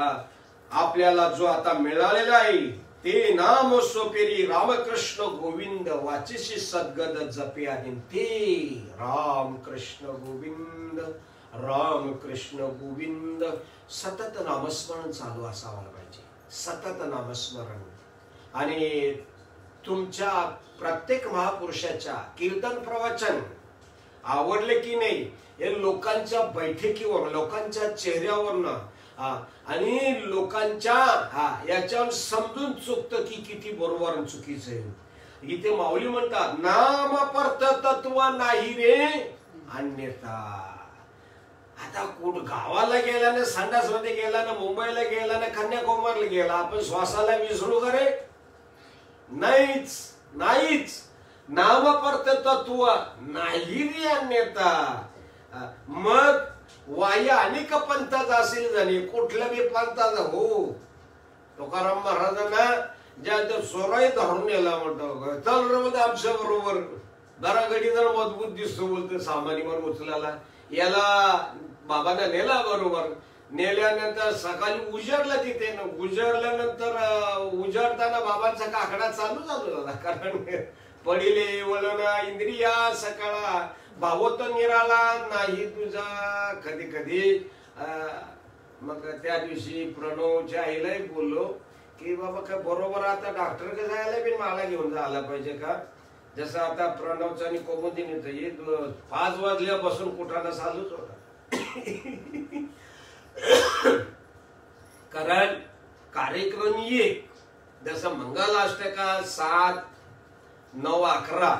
आपल्याला जो आता मिळालेला आहे ते नाम सोपेरी रामकृष्ण गोविंद वाचिशी सद्गद जपे आहे ते राम कृष्ण गोविंद राम कृष्ण गोविंद. सतत नामस्मरण चालू असावं पाहिजे. सतत नामस्मरण. आणि तुमच्या प्रत्येक महापुरुषाच्या कीर्तन प्रवचन आवडले की नाही हे लोकांच्या बैठकीवर लोकांच्या चेहऱ्यावरनं आणि लोकांच्या याच्यावर समजून चुकतं की किती बरोबर आणि चुकीचं आहे. इथे माऊली म्हणतात नाम परत तत्व नाही रे अन्यथा. आता कुठं गावाला गेला ना संडास मध्ये गेला ना मुंबईला गेला ना कन्याकुमारीला गेला आपण श्वासाला विसरू का रे? नाहीच नाहीच. नाम परत तत्व नाही रे अन्यथा. मग वाया अनेक पंथाचा असेल झाले कुठल्या बी पंथाचा हो. तुकाराम महाराजांना ज्या सोराई धरून नेला म्हणतो चल रे आमच्या बरोबर जरा गडी जर मजबूत दिसतो बोलतो सामान्यवर उचलाला याला बाबांना नेला बरोबर. नेल्यानंतर सकाळी उजाडला तिथे उजाडल्यानंतर उजाडताना बाबांचा काकडा चालू झाला कारण पडिले वळण इंद्रिया सकाळा भावत निराला नाही तुझा कधी कधी. मग त्या दिवशी प्रणवच्या आईलाही बोललो की बाबा काय बरोबर आता डॉक्टर जायला बी मला घेऊन जायला पाहिजे का. जसं आता प्रणवचा आणि कोमुदिनीचा 5 वाजल्यापासून कुठाना चालूच होता. कारण कार्यक्रम एक जसं मंगलाष्टका 7, 9, 11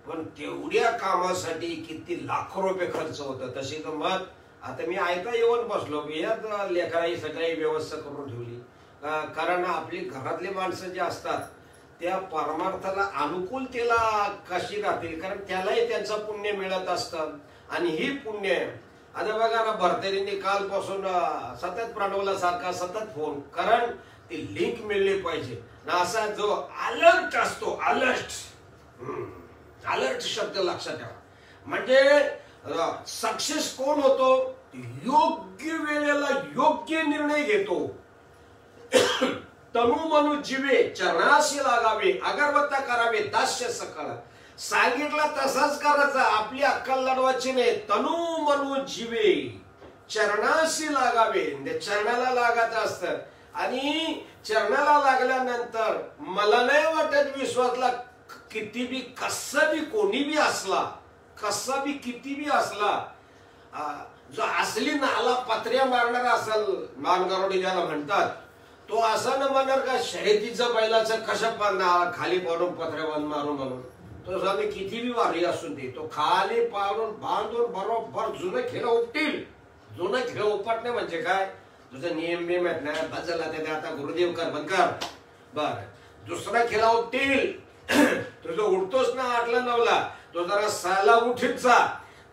पण तेवढ्या कामासाठी किती लाखो रुपये खर्च होतं. तशी गंमत आता मी ऐका येऊन बसलो मी यात लेकराही सगळी व्यवस्था करून ठेवली. कारण आपली घरातली माणसं जे असतात त्या परमार्थाला अनुकूलतेला कशी राहतील कारण त्यालाही त्यांचं पुण्य मिळत असतं आणि ही पुण्य आता बघा ना भरतेरींनी कालपासून सतत प्रणवला सारखा सतत फोन कारण ती लिंक मिळली पाहिजे ना. असा जो अलर्ट असतो अलर्ट शब्द लक्षात ठेवा. म्हणजे सक्सेस कोण होतो योग्य वेळेला योग्य निर्णय घेतो. तनु मनु जीवे चरणाशी लागावे अगरबत्ता करावे दास्य सकळ. सांगितलं तसाच करायचा. आपली अक्कल लढवायची नाही. तनु मनु जीवे चरणाशी लागावे चरणाला लागायचं असतं. आणि चरणाला लागल्यानंतर मला नाही वाटत विश्वातला किती बी कसा बी कोणी बी असला कसा बी किती बी असला जो असली नाला पत्र्या मारणार असेल मानगारोडी ज्याला म्हणतात तो असा न म्हणणार का शर्यतीचं बैलाचं कशा खाली पाडून पत्र्यावर मारून म्हणून तो सांगे किती बी वारी असून दे तो खाली पाडून बांधून बरोबर जुनं खेळ उपटील. जुनं खेळ उपटणे म्हणजे काय तुझं नियम बियम आहेत ना बदलला ते आता गुरुदेव कर बंद कर बर. दुसरा खेळा उपटील तुझं उठतोच ना 8ला 9ला तो जरा 6ला उठीत जा.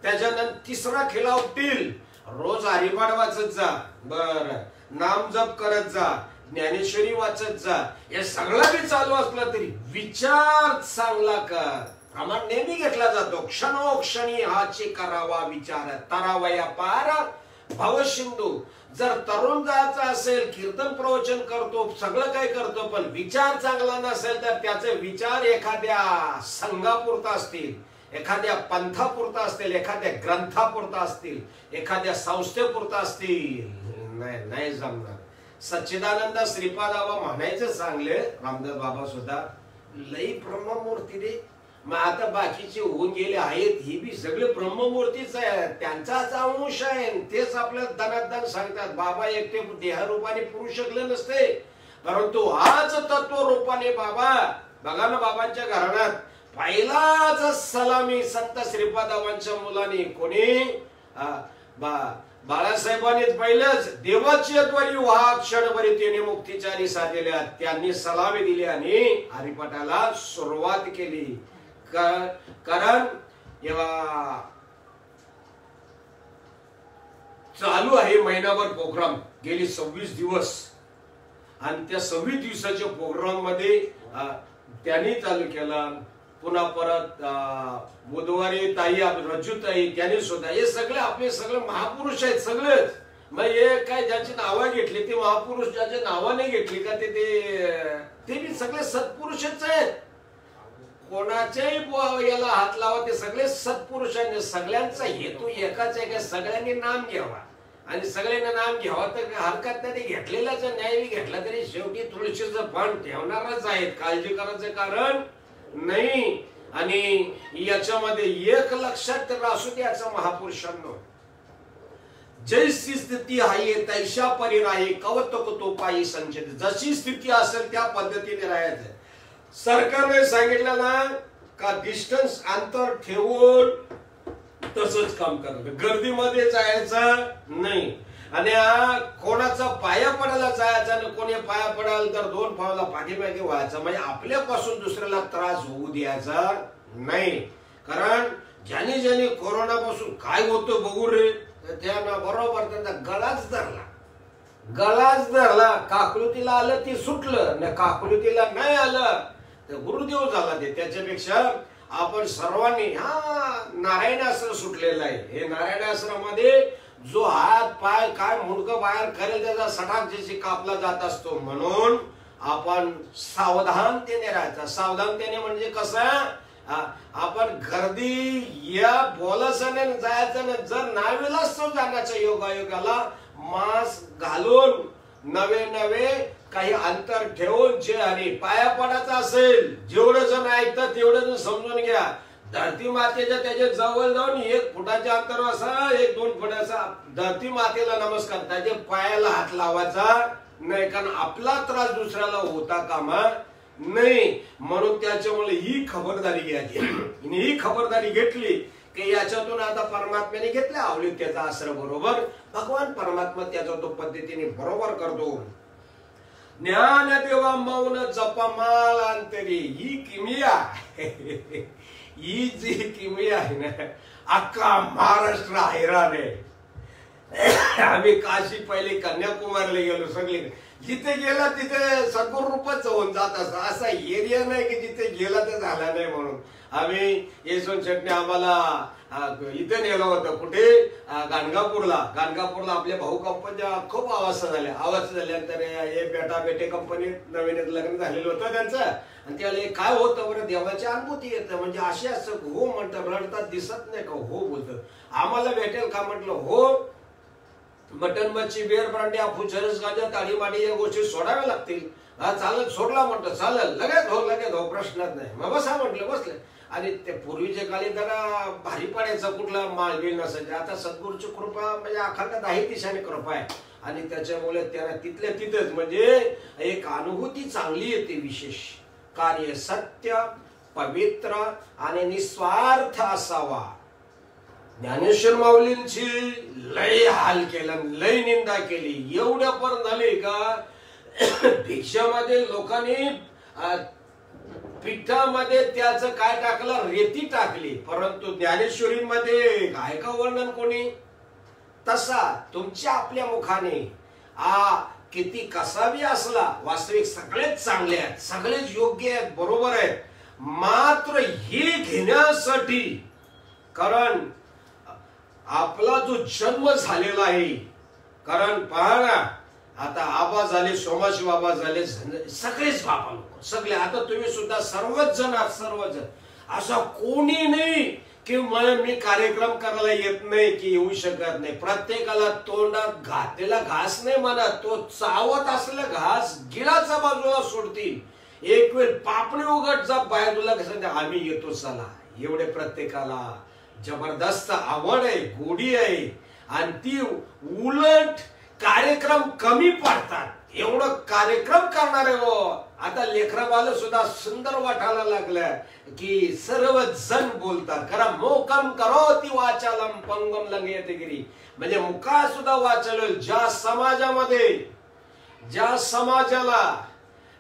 त्याच्यानंतर तिसरा खेळा उपटील रोज हरिपाठ वाचत जा बर नाम जप करत जा ज्ञानेश्वरी वाचत जा. हे सगळं बी चालू असलं तरी विचार चांगला कर. प्रमाण नेहमी घेतला जातो. क्षणोक्षणी हाचे करावा विचार तरावया पार भवसिंधू. जर तरुण जायचं असेल कीर्तन प्रवचन करतो सगळं काही करतो पण विचार चांगला नसेल तर त्याचे विचार एखाद्या संघापुरता असतील एखाद्या पंथापुरता असतील एखाद्या ग्रंथापुरता असतील एखाद्या संस्थेपुरता असतील नाही जमणार. सच्चिदानंद श्रीपाद बाबा म्हणायचं चांगले रामदास बाबा सुद्धा लई ब्रह्ममूर्ती रे मग आता बाकीचे होऊन गेले आहेत ही बी सगळे ब्रह्ममूर्तीच आहेत, त्यांचाच अंश आहे. तेच आपल्याला दनादन सांगतात बाबा एकटे देहरूपाने पुरू शकले नसते, परंतु आज तत्वरूपाने बाबा. बघा ना बाबांच्या घराण्यात पहिलाच सलामी संत श्रीपादावांच्या मुलांनी कोणी बाळासाहेबांनीच पहिलेच देवाची द्वारी व्हा क्षणभरी त्याने मुक्तीचारी साधलेल्या त्यांनी सलामी दिली आणि हरिपाठाला सुरुवात केली. कारण चालू आहे महिनाभर प्रोग्राम, गेली 26 दिवस, आणि त्या 26 दिवसाच्या प्रोग्राम मध्ये त्यांनी चालू केला. पुन्हा परत बुधवारी ताई रज्जूताई त्यांनी सुद्धा, हे सगळे आपले सगळे महापुरुष आहेत सगळेच. मग हे काय ज्याची नावं घेतली ते महापुरुष, ज्याच्या नावाने घेतली का ते बी सगळे सत्पुरुषच आहेत. कोणाच्याही याला हात लावा ते सगळे सत्पुरुष आहेत. सगळ्यांचा हेतू एकाच आहे, सगळ्यांनी नाम घ्यावा आणि सगळ्यांना नाम घ्यावा तर हरकत नाही. घेतलेलाच न्याय घेतला तरी शेवटी तुळशीचं पान ठेवणारच आहेत, काळजी करायचं कारण नाही. आणि याच्यामध्ये एक लक्षात असू द्याचं महापुरुषांनो, जैसी स्थिती आहे तैशा परी राही कवतक तो पायी संचित. जशी स्थिती असेल त्या पद्धतीने राहायचं. सरकारने सांगितलं ना का डिस्टन्स अंतर ठेवून तसंच काम करायचं, गर्दीमध्ये जायचं नाही. आणि कोणाचा पाया पडायला जायचा आणि कोणी पाया पडाल तर 2 पावला पाठीमागे व्हायचं, म्हणजे आपल्यापासून दुसऱ्याला त्रास होऊ द्यायचा नाही. कारण ज्याने ज्याने कोरोनापासून काय होतं बघू रे, त्यानं बरोबर त्यांचा गळाच धरला. काकलुतीला आलं ती सुटलं, न काकलुतीला नाही आलं तर गुरुदेव झाला ते. त्याच्यापेक्षा आपण सर्वांनी नारायणास्त्र सुटलेलं आहे. हे नारायणास्त्रामध्ये जो हात पाय काय मुंडकं बाहेर करेल त्याचा सटाक ज्याची कापला जात असतो. म्हणून आपण सावधानतेने राहायचं. सावधानतेने म्हणजे कसं, आपण गर्दी या बोलायचं नाही, जायचं नाही. जर नावेलाच तो जाण्याच्या योगायोगाला मास्क घालून नवे काही अंतर ठेवून जे आणि पाया पडायचं असेल, जेवढं जण ऐकतात तेवढं जण समजून घ्या. धरती मातेच्या त्याच्या जवळ जाऊन 1 फुटाच्या अंतर असा 1-2 फुटाचा धरती मातेला नमस्कार, त्याच्या पायाला हात लावायचा नाही, कारण आपला त्रास दुसऱ्याला होता कामा नाही. म्हणून त्याच्यामुळे ही खबरदारी घ्यायची. ही खबरदारी घेतली की याच्यातून आता परमात्म्याने घेतल्या आवडीत त्याचा आश्रय बरोबर भगवान परमात्मा त्याचा तो पद्धतीने बरोबर करतो. ज्ञान देवा मौन जपमाल अंतरी, ही किमिया ही जी किमिया आहे ना, अख्खा महाराष्ट्र हैराण आहे. आम्ही काशी पहिले कन्याकुमारीला गेलो, सगळे जिथे गेला तिथे सगुण रूपच होऊन जात असं. असा एरिया नाही की जिथे गेला तर झाला नाही. म्हणून आम्ही यशवंत शेटने आम्हाला इथे नेलं होतं, कुठे गाणगापूरला आपल्या भाऊ कंपनीच्या खूप आवाज झाल्यानंतर हे बेटा बेटे कंपनी नवीन लग्न झालेलं होतं त्यांचं. आणि त्यावेळेला काय होतं बरं, देवाची अनुभूती येतं. म्हणजे असे असं हो म्हणतं, रडतात दिसत नाही का हो बोलतं. आम्हाला भेटेल का म्हटलं हो, मटन मच्छी बेर ब्रांडी आपू चरस गांजा ताडी माडी या गोष्टी सोडाव्या लागतील. चालेल, सोडला म्हटलं चालेल, लगेच हो प्रश्नच नाही. मग बसा म्हटलं, बसले. आणि ते पूर्वीच्या काळी जरा भारी पडायचं, कुठला मालबिल नसायचं. आता सद्गुरूची कृपा म्हणजे अखंड 10 दिशाने कृपा आहे. आणि त्याच्यामुळे त्याला तिथल्या तिथेच म्हणजे एक अनुभूती चांगली येते. विशेष कार्य सत्य पवित्र आणि निस्वार्थ असावा. ज्ञानेश्वर माऊलींची लय हाल केला, लय निंदा केली. एवढ्या पण झाले का भिक्षामध्ये लोकांनी पिठामध्ये त्याचं काय टाकलं, रेती टाकली. परंतु ज्ञानेश्वरीमध्ये काय का वर्णन कोणी तसा तुमच्या आपल्या मुखाने किती कसावी असला, वास्तविक सगळेच चांगले आहेत, सगळेच योग्य आहेत, बरोबर आहेत. मात्र हे घेण्यासाठी, कारण आपला जो जन्म झालेला आहे, कारण पहा ना आता आबा झाले, सोमाशी बाबा झाले, सगळेच बाबा लोक सगळे. आता तुम्ही सुद्धा सर्वच जण असा कोणी नाही की मी कार्यक्रम करायला येत नाही की येऊ शकत नाही. प्रत्येकाला तोंडात घातलेला घास नाही म्हणत, तो चावत असलेला घास गिळाचा बाजूला सोडतील एक वेळ पापणी उघड जा बाहेर, तुला कसं आम्ही येतो चला. एवढे प्रत्येकाला जबरदस्त आवड आहे, गोडी आहे. आणि ती उलट कार्यक्रम कमी पडतात. एवढं कार्यक्रम करणारे हो आता लेकराबाला सुद्धा सुंदर वाटायला लागलं की सर्व जण बोलतात. खरा मोकम करो ती वाचालम पंगम लंगेतगिरी, म्हणजे मुका सुद्धा वाचल. ज्या समाजाला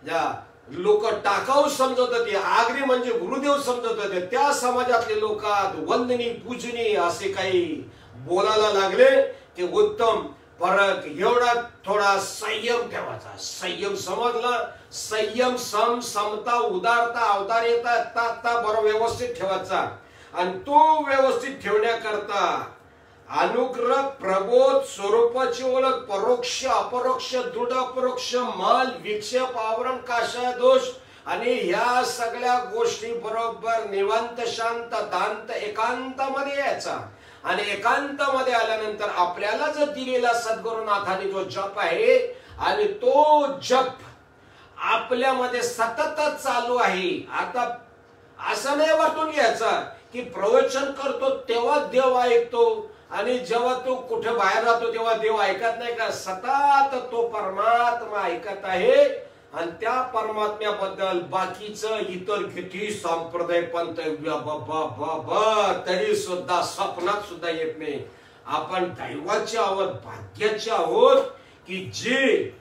ज्या लोक टाकाऊ समजत होते, आगरी म्हणजे गुरुदेव समजत होते, त्या समाजातले लोक वंदनी पूजनी असे काही बोलायला लागले की उत्तम. परत एवढा थोडा संयम ठेवायचा. संयम समजला, संयम समता उदारता अवतारता बरोबर व्यवस्थित ठेवायचा. आणि तो व्यवस्थित ठेवण्याकरता अनुग्रह, प्रबोध, स्वरूपाची ओळख, परोक्ष अपरोक्ष, दृढ अपरोक्ष, माल, विक्षेप, आवरण, काशा, दोष आणि ह्या सगळ्या गोष्टी बरोबर निवांत, शांत, दांत, एकांतामध्ये यायचा. आणि एकांतामध्ये आल्यानंतर आपल्याला जर दिलेला सद्गुरुनाथाने जो जप आहे आणि तो जप आपल्यामध्ये सतत चालू आहे. आता असं नाही वाटून घ्यायचा की प्रवचन करतो तेव्हा देव ऐकतो आणि जेव्हा तो कुठे बाहेर राहतो तेव्हा देव ऐकत नाही का. सतत तो परमात्मा ऐकत आहे. आणि त्या परमात्म्याबद्दल बाकीचं इतर किती संप्रदाय पंथ तरी सुद्धा स्वप्नात सुद्धा येत नाही. आपण दैवाचे आहोत, भाग्याचे आहोत की जे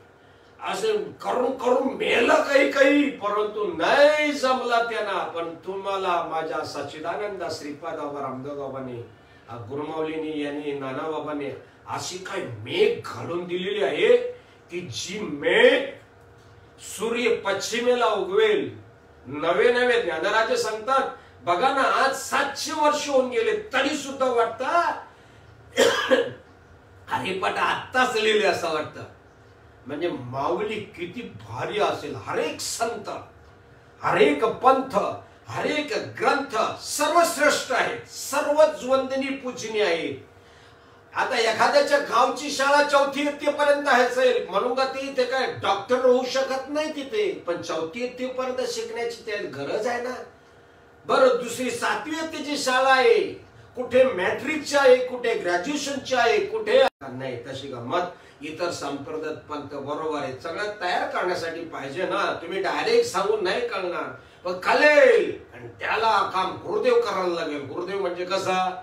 असे करून करून मेलं काही परंतु नाही जमला त्यांना. पण तुम्हाला माझ्या सच्चिदानंद श्रीपादावर रामदेवबाबांनी, गुरुमाऊलींनी यांनी, नानाबाबांनी अशी काही मेघ घालून दिलेली आहे की जी मेघ सूर्य पश्चिमेला उगवेल. नवे नवे ज्ञानराजे सांगतात बघा ना, आज 700 वर्ष होऊन गेले तरी सुद्धा वाटतं हरिपाठ आत्ताच लिहिले असं वाटतं. म्हणजे माऊली किती भारी असेल. हरेक संत, हरेक पंथ, हरेक ग्रंथ सर्वश्रेष्ठ आहेत, सर्वच वंदनीय पूजनीय आहेत. आता एखाद्याच्या गावची शाळा 4थी इयत्तेपर्यंत आहे म्हणून का ते काय डॉक्टर होऊ शकत नाही तिथे, पण 4थी इयत्तेपर्यंत शिकण्याची त्याला गरज आहे ना. बरं, दुसरी 7वी इयत्तेची शाळा आहे, कुठे मॅट्रिकची आहे, कुठे ग्रॅज्युएशनची आहे, कुठे नाही. तशी गंमत इतर संप्रदाय पंथ बरोबर आहे, सगळं तयार करण्यासाठी पाहिजे ना. तुम्ही डायरेक्ट सांगून नाही कळणार, पण कळेल. आणि त्याला काम गुरुदेव करायला लागेल. गुरुदेव म्हणजे कसा,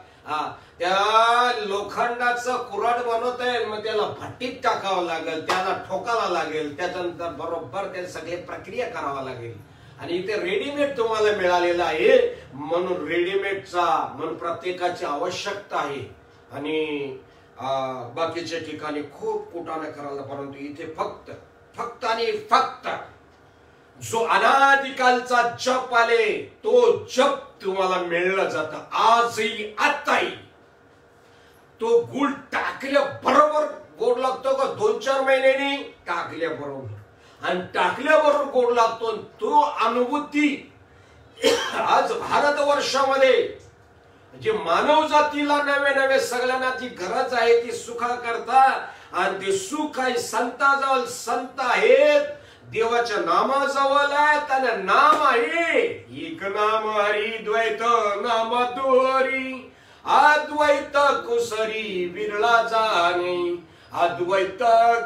त्या लोखंडाचं कुऱ्हाड बनवत आहे, मग त्याला भट्टीत टाकावं लागेल, त्याला ठोकावं लागेल, त्याच्यानंतर बरोबर त्या सगळी प्रक्रिया करावं लागेल. आणि इथे रेडीमेड तुम्हाला मिळालेला आहे म्हणून रेडीमेडचा म्हणून प्रत्येकाची आवश्यकता आहे. आणि बाकीच्या ठिकाणी खूप कुटाणा करायला, परंतु इथे फक्त आणि फक्त जो अनादिकालचा जप आले तो जप तुम्हाला मिळलं जातं. आजही आताही तो गुळ टाकल्या बरोबर गोड लागतो का 2-4 महिन्यांनी टाकल्या बरोबर, आणि टाकल्याबरोबर गोड लागतो. तो अनुभूती आज भारतवर्षामध्ये जे मानव जातीला नवे नवे सगळ्यांना जी गरज आहे ती सुखा करता, आणि ते सुख आहे संताजवळ. संत आहेत देवाच्या नामाजवळ आहेत आणि नाम आहे एक नाम हरी द्वैत नाम दुहरी अद्वैत कुसरी विरळा जाणे, अद्वैत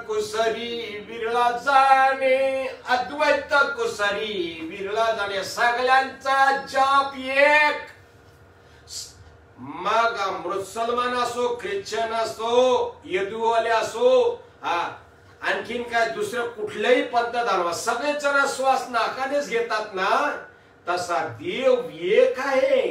कुसरी विरळा जाणे, अद्वैत कुसरी विरळा जाणे. सगळ्यांचा जप एक. मग मुसलमान असो, ख्रिश्चन असो, यदुवाले असो, आणखीन काय दुसरं कुठल्याही पंथ धर्म, सगळेच जण श्वास नाकानेच घेतात ना. तसा देव एक आहे,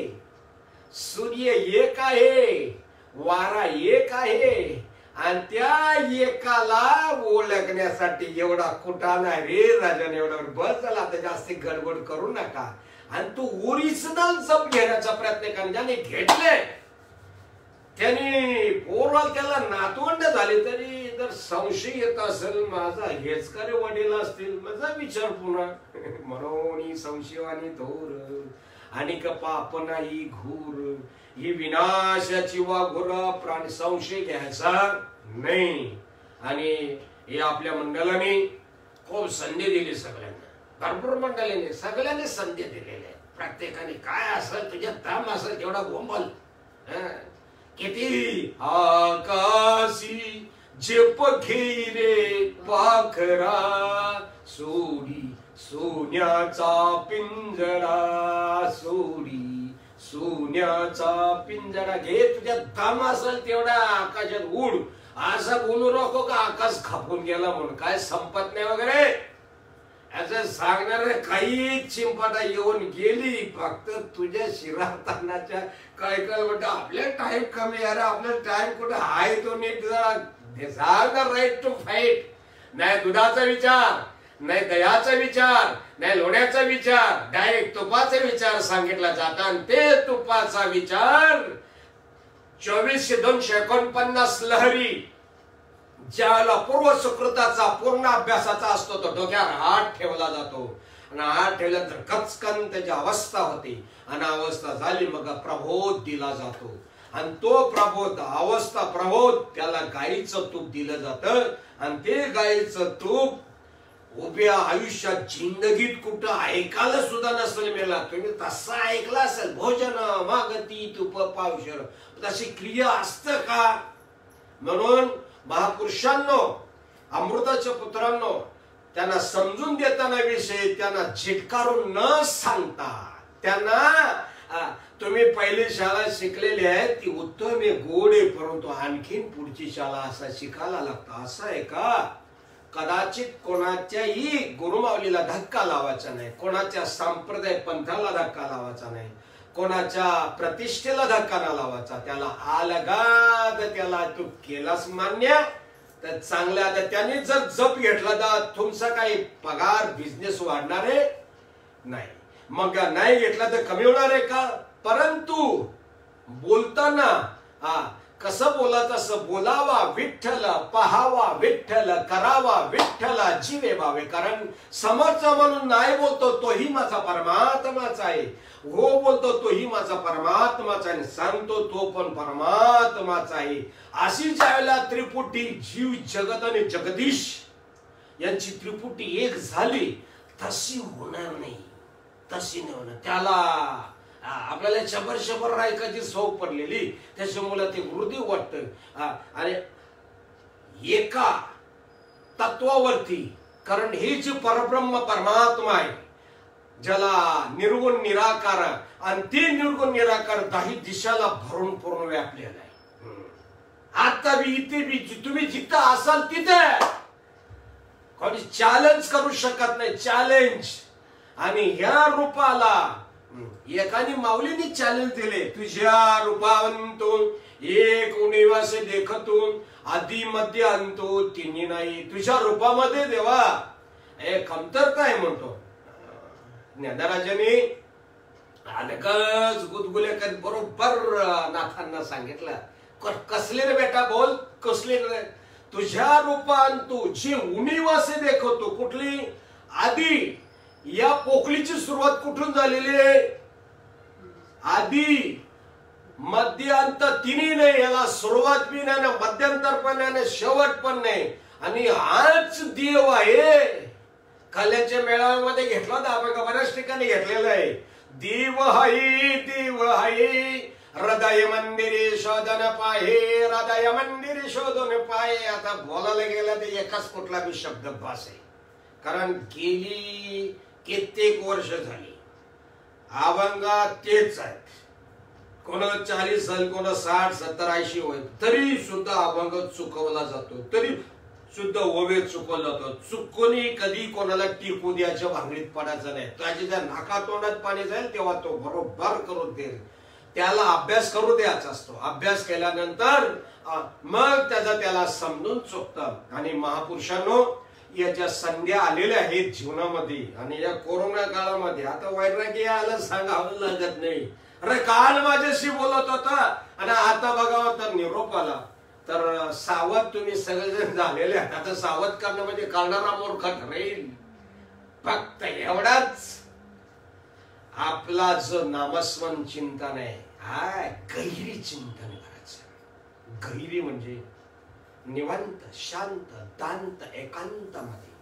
सूर्य एक आहे, वारा एक आहे, आणि त्या एकाला ओळखण्यासाठी एवढा कुटाणा रे राजन. एवढा बस झाला, आता जास्त गडबड करू नका. आणि तू ओरिजिनल जप घेण्याचा प्रयत्न कर. ज्याने घेतले त्याने ओव्हरऑल त्याला नातवंड झाले तरी जर संशय येत असेल माझा हेच का रे वडील असतील, माझा विचार पुन्हा म्हणून संशयवानी थोर आणि पाप नाही घोर, ही विनाशाची वाघोर प्राणी. संशय घ्यायचा नाही. आणि हे आपल्या मंडळाने खूप संधी दिली सगळ्यांना. भरपूर मंडळीने सगळ्यांनी संधी दिलेल्या आहेत. प्रत्येकाने काय असेल तुझ्या दम असेल तेवढा बोंबल. किती आकाशी झेप घेरे पाखरा सोडी सोन्याचा पिंजरा सोडी सोन्याचा पिंजरा घे. तुझ्या दम असेल तेवढा आकाशात उड. असं बोलू नको का आकाश खापून गेला म्हणून काय संपत नाही वगैरे असं सांगणार. काही चिंपाटा येऊन गेली फक्त तुझ्या शिरातानाच्या काय काय म्हणतो आपल्या टाइम कमी यार आपला टाइम कुठं आहे तो नीट जरा राईट टू फाईट. नाही दुधाचा विचार नाही दह्याचा विचार नाही लोण्याचा विचार डायरेक्ट तुपाचा विचार सांगितला जाता. आणि ते तुपाचा विचार 24/249 लहरी ज्याला पूर्व सुकृताचा पूर्ण अभ्यासाचा असतो तो डोक्यावर हात ठेवला जातो. आणि हात ठेवल्यानंतर कचकन त्याची अवस्था होती. आणि अवस्था झाली मग प्रबोध दिला जातो. आणि तो प्रबोध अवस्था प्रबोध त्याला गाईचं तूप दिलं जातं. आणि ते गाईचं तूप उभ्या आयुष्यात जिंदगीत कुठं ऐकायला सुद्धा नसेल मिळाला. तुम्ही तसा ऐकला असेल भोजन मागती तूप पावशर तशी क्रिया असतं का. म्हणून महापुरुषांनो अमृताच्या पुत्रांनो त्यांना समजून देताना विषय त्यांना झिटकारून न सांगता त्यांना तुम्ही पहिली शाळा शिकलेली आहे ती उत्तम आहे गोड आहे परंतु आणखीन पुढची शाळा असा शिकायला लागतं. असं आहे का. कदाचित कोणाच्याही गुरुमावलीला धक्का लावायचा नाही. कोणाच्या संप्रदाय पंथाला धक्का लावायचा नाही. कोणाच्या प्रतिष्ठेला धक्का न लावायचा. त्याला अलगाद त्याला तू केलास मान्य तर चांगलं. आता त्याने जर जप घेतला तर तुमचा काही पगार बिझनेस वाढणार आहे नाही. मग नाही घेतला तर कमी होणार आहे का. परंतु बोलताना कसं बोलायचं असं बोलावा विठ्ठल पहावा विठ्ठल करावा विठ्ठल जीवे भावे. कारण समोरचा म्हणून नाही बोलतो तोही माझा परमात्माचा आहे. हो बोलतो तोही माझा परमात्माचा आहे. सांगतो तो पण परमात्माचा आहे. अशी ज्यावेळेला त्रिपुटी जीव जगत आणि जगदीश यांची त्रिपुटी एक झाली तशी होणार नाही. तशी नाही होणार. त्याला आपल्याला शबर रायकाची सवय पडलेली त्याच्यामुळे ते हृदय वाटतं. आणि एका तत्वावरती कारण हे जे परब्रह्म परमात्मा आहे ज्याला निर्गुण निराकार आणि ते निर्गुण निराकार दाही दिशाला भरून पूर्ण व्यापलेला आहे. आता बी इथे बी तुम्ही जिथं असाल तिथे कोणी चॅलेंज करू शकत नाही. चॅलेंज. आणि ह्या रूपाला एकाने माऊलीने चॅलेंज दिले. तुझ्या रूपावंतून एक उणिवासे देखतून आधी मध्य अंतो तिन्ही नाही. तुझ्या रूपामध्ये देवा हे कमतरता आहे म्हणतो. ज्ञानराजाने अलगच गुदगुले करत बरोबर नाथांना सांगितलं कसले रे बेटा बोल कसले रे. तुझ्या रूपांतू जी उणिवासे देखतो कुठली आधी या पोकळीची सुरुवात कुठून झालेली आहे. आधी मध्य अंत तिन्ही नाही. याला सुरुवात बी नाही ना मध्यंतर पण नाही शेवट पण नाही. आणि हाच देव आहे. कल्याणच्या मेळाव्यामध्ये घेतला होता आपण बऱ्याच ठिकाणी घेतलेला आहे. देव हाई हृदय मंदिरे शोधन पाहे हृदय मंदिरे शोधन पाहे. आता बोलायला गेला तर एकाच कुठला बी शब्द भास आहे. कारण गेली कित्येक वर्ष झाली अभंगा तेच आहेत. कोणा 40 साल कोणा 60 70 80 होय तरी सुद्धा अभंग चुकवला जातो. तरी सुद्धा ओवे चुकवला जातो. चुकूनही कधी कोणाला टिकू द्यायच्या भांगडीत पडायचं नाही. त्याच्या ज्या नाका तोंडात पाणी जाईल तेव्हा तो बरोबर करून देईल. त्याला अभ्यास करू द्यायचा असतो. अभ्यास केल्यानंतर मग त्याला समजून चुकतं. आणि महापुरुषांनो याच्या संध्या आलेल्या आहेत जीवनामध्ये. आणि या कोरोना काळामध्ये आता वैराग्य आलं सांगावं लागत नाही. अरे काल माझ्याशी बोलत होता आणि आता बघावं तर निरोप आला. तर सावध तुम्ही सगळेजण झालेले आहात. आता सावध करणं म्हणजे करणारा मूर्ख ठरेल. फक्त एवढाच आपला जो नामस्मरण चिंतन आहे हा गहिरी चिंतन करायचं. गहिरी म्हणजे निवांत शांत दांत एकांतामध्ये.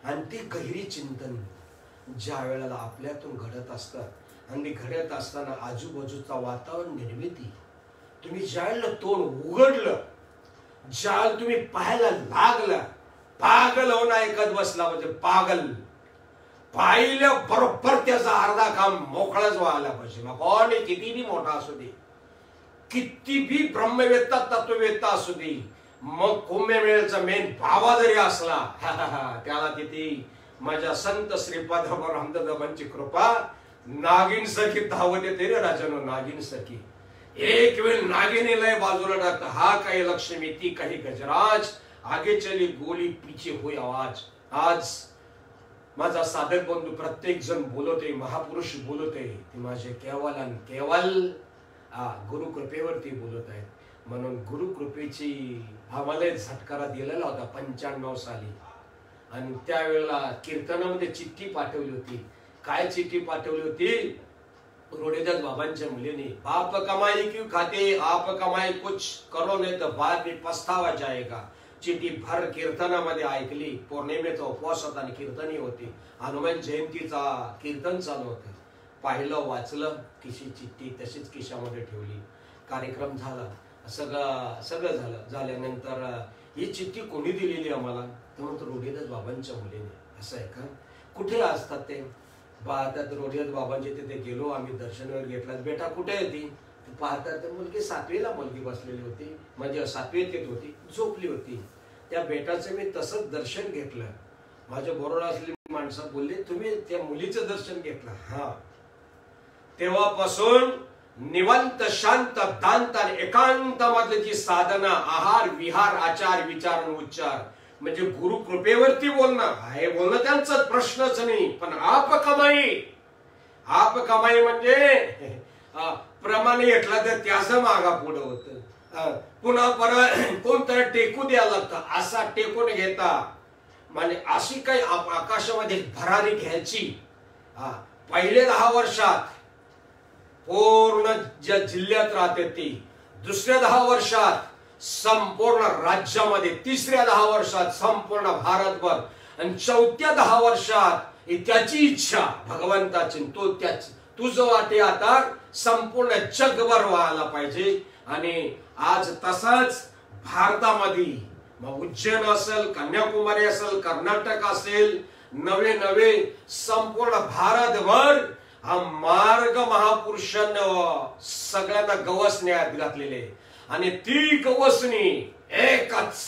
आणि ते गहिरी चिंतन ज्या वेळेला आपल्यातून घडत असतात आणि घडत असताना आजूबाजूचा वातावरण निर्मिती, तुम्ही ज्यावेळेला तोंड उघडलं, ज्यावेळेला तुम्ही पाहायला लागला, पागल होऊन ऐकत बसला म्हणजे पागल, पाहिलं बरोबर त्याचा अर्धा काम मोकळाच व्हायला पाहिजे. मग कोण कितीही मोठा असू दे, किती बी ब्रह्मवेत्ता तत्ववेत्ता असू दे, मग कुंभमेळ्याचा मेन बाबा जरी असला त्याला किती माझ्या संत श्रीपाद रामदासांची कृपा नागिन सखी धावत येते रे राजानो, नागिन सखी. एक वेळ नागिनीला बाजूला टाकत, हा काही लक्ष्मी ती काही गजराज, आगे चली गोली पीछे होई आवाज. आज माझा साधक बंधू प्रत्येक जण बोलतोय, महापुरुष बोलतोय, ते माझे केवल आणि केवल गुरु कृपेवरती बोलत आहेत. म्हणून गुरु कृपेची आम्हाला झटकारा दिलेला होता 95 साली. आणि त्यावेळेला कीर्तनामध्ये चिठ्ठी पाठवली होती. काय चिठ्ठी पाठवली होती? रोडेदास बाबांच्या मुलीने, बाप कमाई क्यों खाते, आप कमाई कुछ करो नहीं तो बाद में पछतावा जाएगा. चिठ्ठी भर कीर्तनामध्ये ऐकली. पौर्णिमेचा उपवास होता आणि कीर्तनी होती. हनुमान जयंतीचा कीर्तन चालू होतं. पाहिलं, वाचलं, किशी चिठ्ठी तशीच खिशामध्ये ठेवली. कार्यक्रम झाला, सगळं झाल्यानंतर ही चिठ्ठी कोणी दिलेली आम्हाला? तर म्हणतो रोडेदास बाबांच्या मुलीने. असं आहे का? कुठे असतात ते? पाहतात रोडेदास बाबांचे तिथे गेलो आम्ही, दर्शनावर घेतला. बेटा कुठे आहे ती? पाहतात तर मुलगी 7वीला मुलगी बसलेली होती, म्हणजे 7वीत येत होती, झोपली होती. त्या बेटाचं मी तसंच दर्शन घेतलं. माझ्या बरोबर असलेली माणसं बोलली, तुम्ही त्या मुलीचं दर्शन घेतलं? हा. तेव्हापासून निवांत, शांत, दांत आणि एकांत मधली साधना, आहार विहार आचार विचार आणि उच्चार, म्हणजे गुरु कृपेवरती बोलणं आहे. बोलणं त्यांचा प्रश्नच नाही. पण आप कमाई म्हणजे प्रमाणे घेतला तर त्याचं मागा पुढं होतं. पुन्हा परत कोणतरी टेकू द्यायला लागतं. असा टेकून घेता म्हणजे अशी काही आकाशामध्ये भरारी घ्यायची. पहिले 10 वर्षात पूर्ण ज्या जिल्ह्यात राहते ती, दुसऱ्या 10 वर्षात संपूर्ण राज्यामध्ये, तिसऱ्या 10 वर्षात संपूर्ण भारतभर, आणि चौथ्या 10 वर्षात त्याची इच्छा भगवंताची, तो त्याची तुझं वाटे आता संपूर्ण जगभर व्हायला पाहिजे. आणि आज तसाच भारतामध्ये मग उज्जैन असेल, कन्याकुमारी असेल, कर्नाटक असेल, नवे संपूर्ण भारतभर हा मार्ग महापुरुषांना सगळ्यांना गवसण्यात घातलेले. आणि ती गवसणी एकच,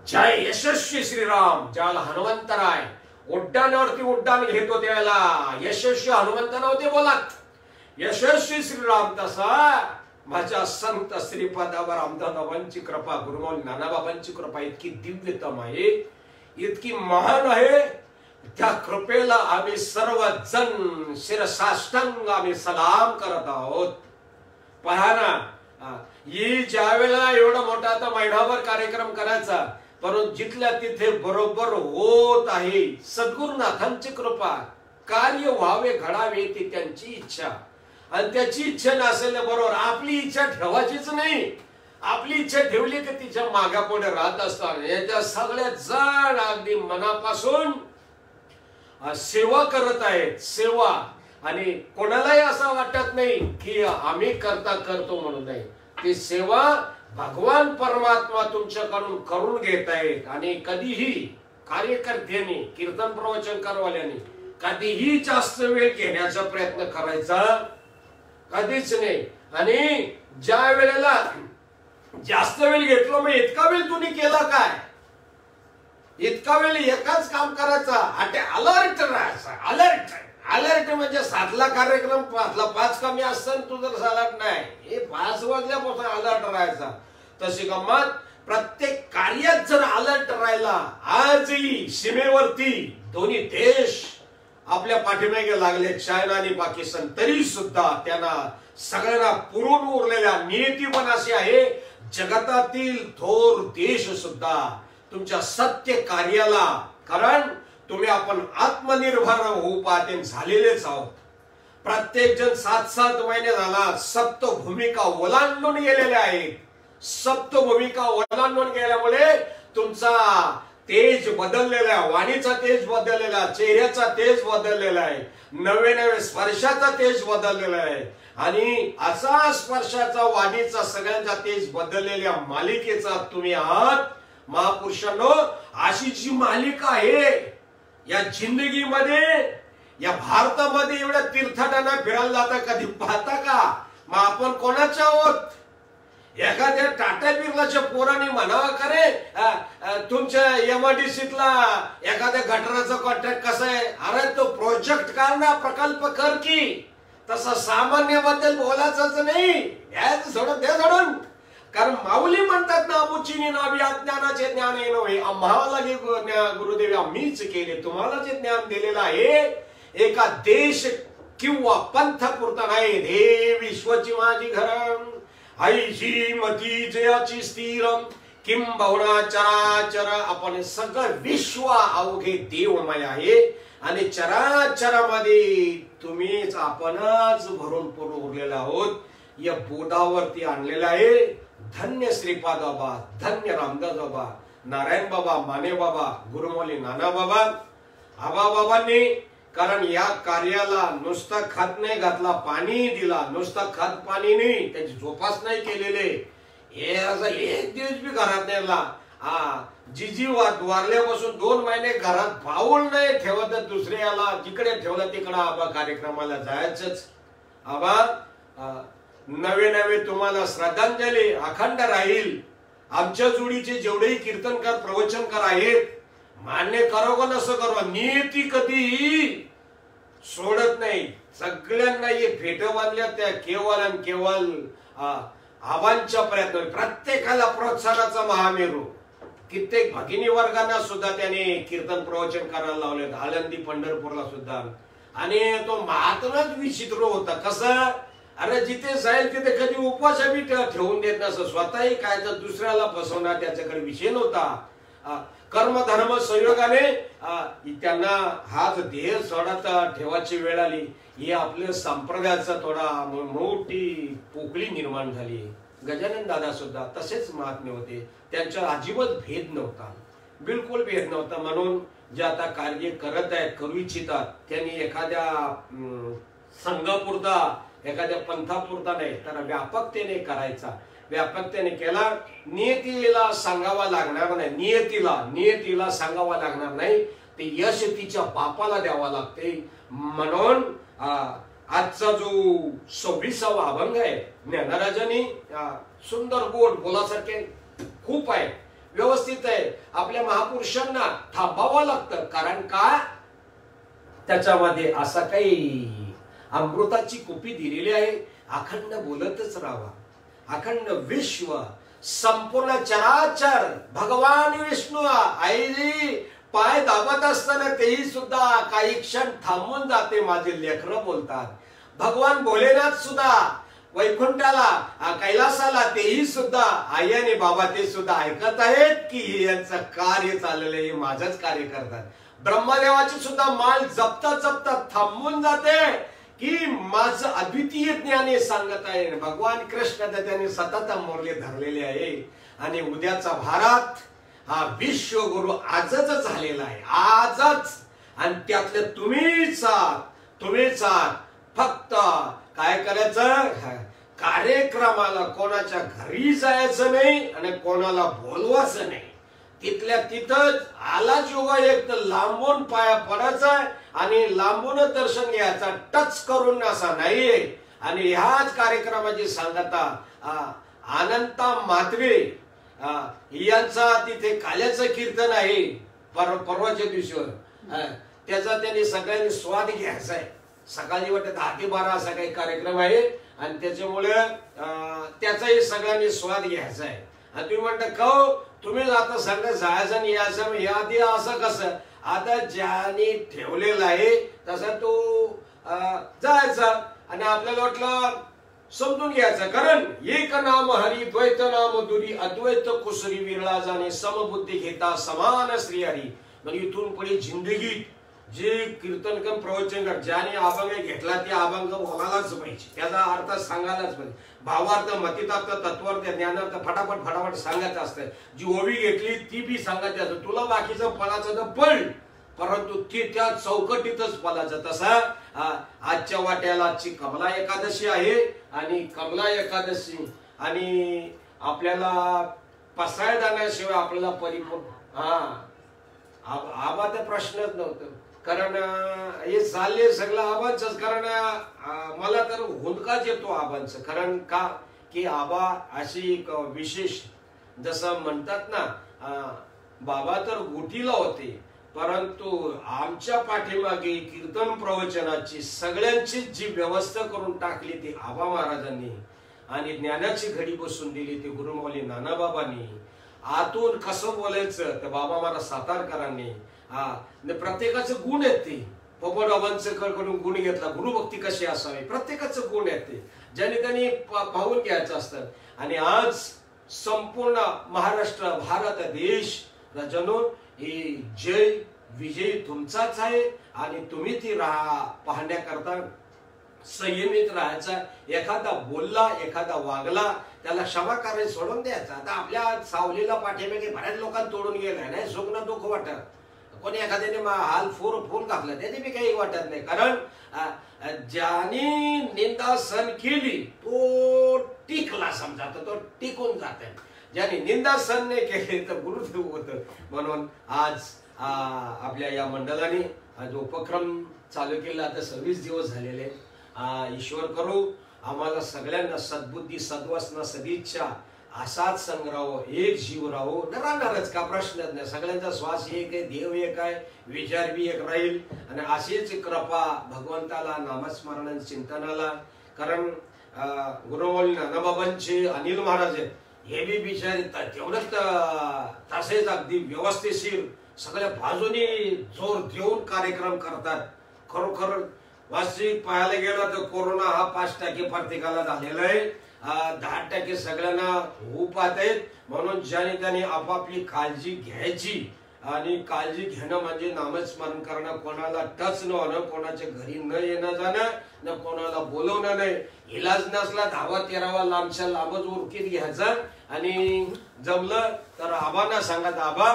जय यशस्वी श्रीराम. ज्याला हनुमंतराय उड्डाणावरती उड्डाण घेतो त्याला यशस्वी हनुमंत नव्हते बोलत, यशस्वी श्रीराम. तसा माझ्या संत श्रीपादावर रामदासांची कृपा, गुरुमौली नानाबाबांची कृपा इतकी दिव्यतम आहे, इतकी महान आहे. त्या कृपेला आम्ही सर्वजण शिरसाष्टांग आम्ही सलाम करत आहोत. पहा ना, ही ज्या वेळेला एवढा मोठा आता महिनाभर कार्यक्रम करायचा, परंतु जिथल्या तिथे बरोबर होत आहे. सद्गुरुनाथांची कृपा, कार्य व्हावे घडावे ती त्यांची इच्छा. आणि त्याची इच्छा नसेल बरोबर आपली इच्छा ठेवायचीच नाही. आपली इच्छा ठेवली की तिच्या मागापुढे राहत असतात. याच्या सगळ्या जण अगदी मनापासून सेवा करत आहेत, सेवा. आणि कोणालाही असं वाटत नाही की आम्ही करतो म्हणून नाही. ती सेवा भगवान परमात्मा तुमच्याकडून करून घेत आहेत. आणि कधीही कार्यकर्त्यांनी, कीर्तन प्रवचन करवाल्याने कधीही जास्त वेळ घेण्याचा प्रयत्न करायचा कधीच नाही. आणि ज्या वेळेला जास्त वेळ घेतलो, मग इतका वेळ तुम्ही केला काय? इतका वेळ एकाच काम करायचा. अलर्ट राहायचा. अलर्ट म्हणजे 7ला कार्यक्रम 5ला 5 कमी असतं, तू जर अलर्ट नाही, हे 5 वाजल्यापासून अलर्ट राहायचा. तशी गंमत प्रत्येक कार्यात जर अलर्ट राहिला. आजही सीमेवरती दोन्ही देश आपल्या पाठीमागे लागले, चायना आणि पाकिस्तान, तरी सुद्धा त्यांना सगळ्यांना पुरून उरलेल्या नियती पण अशी आहे. जगतातील थोर देश सुद्धा तुमच्या सत्य कार्याला, कारण तुम्ही आपण आत्मनिर्भर होऊ पाहते झालेलेच आहोत. प्रत्येक जण 7-7 महिने झाला सप्त भूमिका ओलांडून गेलेल्या आहेत. सप्त भूमिका ओलांडून गेल्यामुळे तुमचा तेज बदललेला आहे, वाणीचा तेज बदललेला, चेहऱ्याचा तेज बदललेला आहे, नवे नवे स्पर्शाचा तेज बदललेला आहे. आणि असा स्पर्शाचा, वाणीचा, सगळ्यांचा तेज बदललेल्या मालिकेचा तुम्ही आहात महापुरुषांनो. अशी जी मालिका आहे या जिंदगीमध्ये, या भारतामध्ये एवढ्या तीर्थाटना फिरायला जाता, कधी पाहता का? मग आपण कोणाच्या आहोत? एखाद्या टाटा बिर्लाच्या पोराने म्हणावं का रे तुमच्या एमआयडीसीतला एखाद्या गटाराचा कॉन्ट्रॅक्ट कसा आहे? अरे तो प्रोजेक्ट कर ना, प्रकल्प कर की. तसं सामान्याबद्दल बोलायचंच नाही, याच सोडून ते सोडून. कारण माऊली म्हणतात ना, अमुचिनी नावी अज्ञानाचे ज्ञान आहे नव्हे, आम्हाला गुरुदेव आम्हीच केले, तुम्हाला जे ज्ञान दिलेलं आहे एका देश किंवा पंथपुरता नाही. हे विश्वची माझी घरं, आईची मती जयाची स्थिरम, किंबहुना चराचर. आपण सगळं विश्व अवघे देवमय आहे आणि चराचरामध्ये तुम्हीच आपणच भरून उरलेला आहोत. या बोधावरती आणलेला आहे. धन्य श्रीपाद बाबा, धन्य रामदास बाबा, नारायण बाबा, माने बाबा, गुरुमौली नाना बाबा, आबा बाबांनी. कारण या कार्याला नुसता खत नाही घातला, पाणी दिला. नुसता खत पाणी नाही, त्याची जोपास नाही केलेले. हे असं एक दिवस बी घरात नेला. जिजी वारल्यापासून 2 महिने घरात पाऊल नाही ठेवत. दुसऱ्याला जिकडे ठेवलं तिकडं आबा कार्यक्रमाला जायचंच. आबा नवे नवे तुम्हाला श्रद्धांजली अखंड राहील. आमच्या जोडीचे जेवढेही कीर्तनकार प्रवचनकार आहेत, मान्य करो का नसं करो, नियती कधी सोडत नाही. सगळ्यांना हे फेट बांधल्या त्या केवळ आणि केवळ आबांच्या प्रयत्न. प्रत्येकाला प्रोत्साहनाचा महामेरू. कित्येक भगिनी वर्गांना सुद्धा त्याने कीर्तन प्रवचन करायला लावले, आळंदी पंढरपूरला सुद्धा. आणि तो महात्माच विचित्र होता. कसं? अरे जिथे जाईल तिथे कधी उपवास बी ठेवून देत नसं. स्वतःही काय तर दुसऱ्याला फसवणार त्याच्याकडे विषय नव्हता. कर्म धर्म संयोगाने त्यांना हाच ध्येय सोडत ठेवायची वेळ आली. ही आपल्या संप्रदायाचा थोडा मोठी पोकळी निर्माण झाली. गजानन दादा सुद्धा तसेच महात्मे होते. त्यांचा अजिबात भेद नव्हता, बिलकुल भेद नव्हता. म्हणून जे आता कार्य करत आहेत, करू इच्छितात, त्यांनी एखाद्या संघापुरता, एखाद्या पंथापुरता नाही तर व्यापकतेने करायचा. व्यापकतेने केला. नियतीला सांगावा लागणार नाही, नियतीला सांगावा लागणार नाही. ते यश तिच्या बापाला द्यावा लागते. म्हणून आजचा जो 26वा अभंग आहे ज्ञानराजांनी, सुंदर गोड बोलासारखे खूप आहे, व्यवस्थित आहे. आपल्या महापुरुषांना थांबावं लागतं. कारण का? त्याच्यामध्ये असा काही अमृताची कुपी दिलेली आहे. अखंड बोलतच राहावा. अखंड विश्व, संपूर्ण चराचर भगवान विष्णू आई पाय दाबत असताना तेही सुद्धा काही क्षण थांबून जाते. माझे लेकरं बोलतात. भगवान भोलेनाथ सुद्धा वैकुंठाला, कैलासाला, तेही सुद्धा आई आणि बाबा ते सुद्धा ऐकत आहेत की यांचं कार्य चाललेलं आहे, माझंच कार्य करतात. ब्रह्मदेवाची सुद्धा माल जपता जपता थांबून जाते की माझं अद्वितीय ज्ञान सांगत आहे. भगवान कृष्ण त्याने सतत मोरले धरलेले आहे. आणि उद्याचा भारत हा विश्वगुरु आजच झालेला आहे, आजच. आणि त्यातले तुम्हीच आहात. फक्त काय करायचं? कार्यक्रमाला कोणाच्या घरी जायचं नाही आणि कोणाला बोलवायचं नाही. तिथल्या तिथंच आला जोगा एक तर लांबून पाया पडायचा आणि लांबून दर्शन घ्यायचा, टच करून असा नाहीये. आणि ह्याच कार्यक्रमाची सांगता अनंता म्हात्रे यांचा तिथे काल्याचं कीर्तन आहे परवाच्या दिवशीवर. त्याचा त्यांनी सगळ्यांनी स्वाद घ्यायचा आहे. सकाळी वाटतं 10 ते 12 असा काही कार्यक्रम आहे आणि त्याच्यामुळे त्याचाही सगळ्यांनी स्वाद घ्यायचा आहे. आणि तुम्ही म्हणता का तुम्ही आता सांगा जायचं आणि यायचं, याआधी असं कसं? आता ज्याने ठेवलेलं आहे तसा तो जायचा आणि आपल्याला वाटलं समजून घ्यायचं. कारण एक नाम हरी, द्वैत नाम दुरी, अद्वैत कुसरी, विरळा जाणे, समबुद्धी घेता समान श्री हरी. म्हणजे इथून पुढे जिंदगीत जे कीर्तनकर प्रवचनकर ज्याने अभंग घेतला ते अभंग बोलायलाच पाहिजे, त्याचा अर्थ सांगायलाच पाहिजे, भावार्थ मतितार्थ तत्वार्थ ज्ञानार्थ फटाफट फटाफट सांगायचं असतं. जी ओवी घेतली ती बी सांगायची असतं. तुला बाकीचं फळाचं तर पळ, परंतु ती त्या चौकटीतच फळाचं. तसा आजच्या वाट्याला आजची कमला एकादशी आहे आणि कमला एकादशी आणि आपल्याला पसाय जाण्याशिवाय आपल्याला परिपूर्ण आबाचा प्रश्नच नव्हतं. कारण हे चालले सगळं आबांच. कारण मला तर हुंदकाच येतो आबांचं. कारण का की आबा अशी एक विशेष, जसं म्हणतात ना बाबा तर गुटीला होते, परंतु आमच्या पाठीमागे कीर्तन प्रवचनाची सगळ्यांची जी व्यवस्था करून टाकली ती आबा महाराजांनी आणि ज्ञानाची घडी बसून दिली ती गुरुमाऊली नानाबाबांनी. आतून कसं बोलायचं तर बाबा महाराज सातारकरांनी. प्रत्येकाचं गुण आहेत ते. पोपटबाबांचं कडून गुण घेतला, गुरुभक्ती कशी असावी, प्रत्येकाचं गुण आहेत ते, ज्याने त्यांनी पाहून घ्यायचं असतं. आणि आज संपूर्ण महाराष्ट्र भारत देश जणू ही जय विजय तुमचाच आहे आणि तुम्ही ती पाहण्याकरता संयमित राहायचा. एखादा बोलला एखादा वागला त्याला क्षमा करायला सोडून द्यायचा. आता आपल्या सावलीला पाठीमागे बऱ्याच लोकांना तोडून गेला नाही, सुख ना दुःख वाटत. कोणी एखाद्याने हाल फूल घातला त्याने बी काही वाटत नाही. कारण ज्याने निंदा सहन केली तो टिकला, समजा तो टिकून जात. ज्याने निंदा सहन नाही केली तर गुरुदेव होत. म्हणून आज आपल्या या मंडळाने हा जो उपक्रम चालू केला आता 26 दिवस झालेले. ईश्वर करू आम्हाला सगळ्यांना सद्बुद्धी सद्वासना सदिच्छा असाच संग्रह, एक जीव राहू. राहणारच का प्रश्नच नाही. सगळ्यांचा श्वास एक आहे, देव एक आहे, विचार बी एक राहील. आणि अशीच कृपा भगवंताला नामस्मरण चिंतनाला. कारण गुरुमाऊली नानाबाबांचे अनिल महाराज आहेत, हे बी बिचारे तेवढंच तसेच अगदी व्यवस्थिशीर सगळ्या बाजूनी जोर देऊन कार्यक्रम करतात. खरोखर वास्तविक पाहायला गेलं तर कोरोना हा 5% प्रत्येकाला झालेला आहे, 10% सगळ्यांना होऊ पाहत आहेत. म्हणून ज्याने त्याने आपापली काळजी घ्यायची आणि काळजी घेणं म्हणजे नामस्मरण करणं, कोणाला टच न होणं, कोणाच्या घरी न येणं जाणं, न कोणाला बोलवणं नाही. इलाज नसला 10-13 लांबच्या लांबच उरकीत घ्यायचा आणि जमलं तर आबांना सांगा, आबा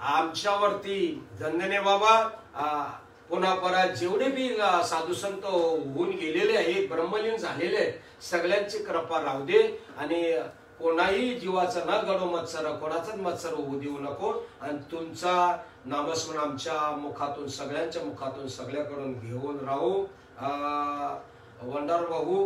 आमच्यावरती धन्यने बाबा. पुन्हा परत जेवढे बी साधू संत होऊन गेलेले आहेत, ब्रह्मलीन झालेले आहेत, सगळ्यांची कृपा राहू दे. आणि कोणाही जीवाचा न गडो मत्सर, कोणाचाच मत्सर होऊ देऊ नको. आणि तुमचा नामस्मरण आमच्या मुखातून सगळ्यांच्या मुखातून सगळ्याकडून घेऊन राहू. वंडार भाऊ,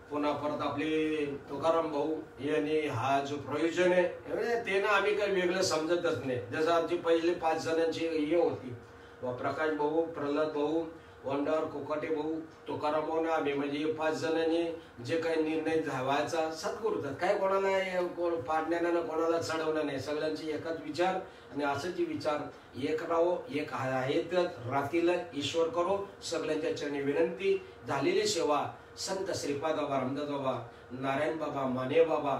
पुन्हा परत आपले तुकाराम भाऊ यांनी हा जो प्रयोजन आहे ते ना आम्ही काही वेगळं समजतच नाही. जसं आमची पहिले 5 जणांची हे होती, प्रकाश भाऊ, प्रल्हाद भाऊ, वंडार, कोकाटे भाऊ, तुकाराम भाऊ ना आम्ही, म्हणजे 5 जणांनी जे काही निर्णय व्हायचा सद्गुरुतात. काय कोणाला कोण पाडण्यानं कोणाला चढवणं नाही. सगळ्यांचे एकच विचार आणि असंच विचार एक राहो, एक आहेत राहतील. ईश्वर करो सगळ्यांच्या चरणी विनंती. झालेली सेवा संत श्रीपाद बाबा, रामदास बाबा, नारायण बाबा, माने बाबा,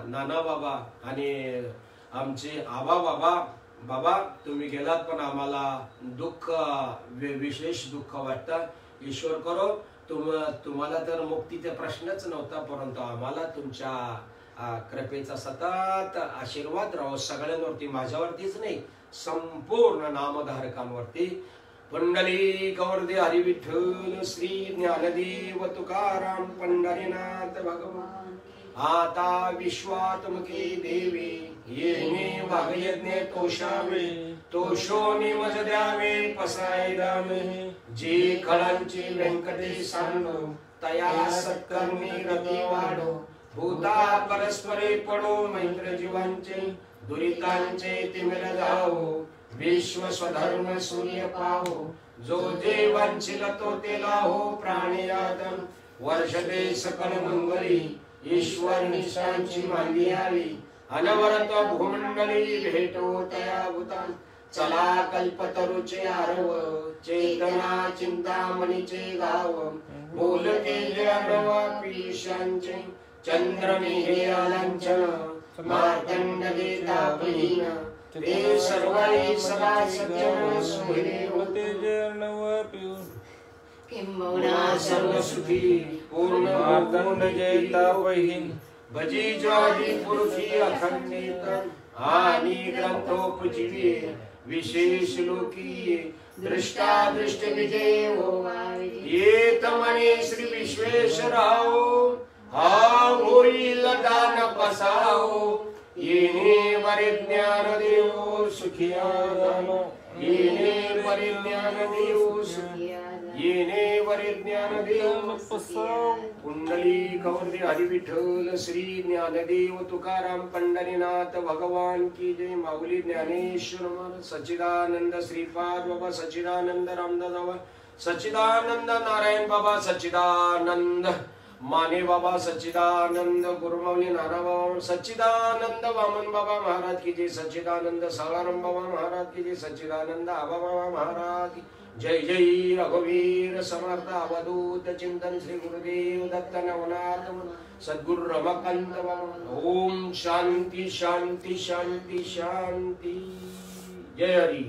नाना बाबा आणि आमचे आबा बाबा. बाबा तुम्ही गेलात पण आम्हाला दुःख, विशेष दुःख वाटतं. ईश्वर करो तुम्हाला तर मुक्तीचा प्रश्नच नव्हता, परंतु आम्हाला तुमच्या कृपेचा सतत आशीर्वाद राहो सगळ्यांवरती, माझ्यावरतीच नाही संपूर्ण नामधारकांवरती. पुंडलिक वरदे हरी विठ्ठल श्री ज्ञानदेव तुकाराम पंढरीनाथ भगवान. आता विश्वात्मके देवी येणे वागयज्ञे तोषावे, तोषोनी मज द्यावे पसाय दामे. जे कळांची व्यंकटेश सांडो तया सत्कर्मी रती वाढो. भूता परस्परे पडो मैत्र जीवांचे, दुरितांचे तिमिर जावो. विश्व स्वधर्म सूर्य पाहो, जो जे वांछिल तो ते लाहो. प्राणियातन वर्षदे सकल मंगली, ईश्वर निशांची मांदी आली. अनवरत भूमंडली भेटो तया भूतान. चला कल्पतरुचे आरव, चेतना चिंतामणीचे गाव. बोलके आडवा पीशांचे, चंद्र हे आलांचन. मार्तंड देता बहीण, ते सर्वाई सदा सज्जन सोहिरे होते जर्णव पिऊन किंबहुना सर्व सुखी पूर्ण मार्तंड जयता बहीण भजी ज्वारी पुरुषी अखंडित आणि ग्रंथोपजीवी विशेष लोकी दृष्टा दृष्ट विजय हो येत म्हणे श्री विश्वेश्वराव हा होईल दान बसाओ येणे परिज्ञान देव सुखिया जानो येणे परिज्ञान देव सुखिया येणे परिज्ञान देव पसाव कुंडली कौरदे हरिविठ्ठल श्री ज्ञानदेव तुकाराम पंढरीनाथ भगवान की जय माऊली ज्ञानेश्वर महाराज सच्चिदानंद श्रीपाद बाबा सच्चिदानंद रामदास बाबा सच्चिदानंद नारायण बाबा सच्चिदानंद माने बाबा सच्चिदानंद गुरुमाऊली नाना बाबा सच्चिदानंद वामन बाबा महाराज की जय सच्चिदानंद सालाराम बाबा महाराज की जय सच्चिदानंद आबा बाबा महाराज की जय जय रघुवीर समर्थ अवधूत चिंतन श्री गुरुदेव दत्त नवनाथ सद्गुरु रमाकांत बाबा ओम शांति शांति शांति शांति जय हरि।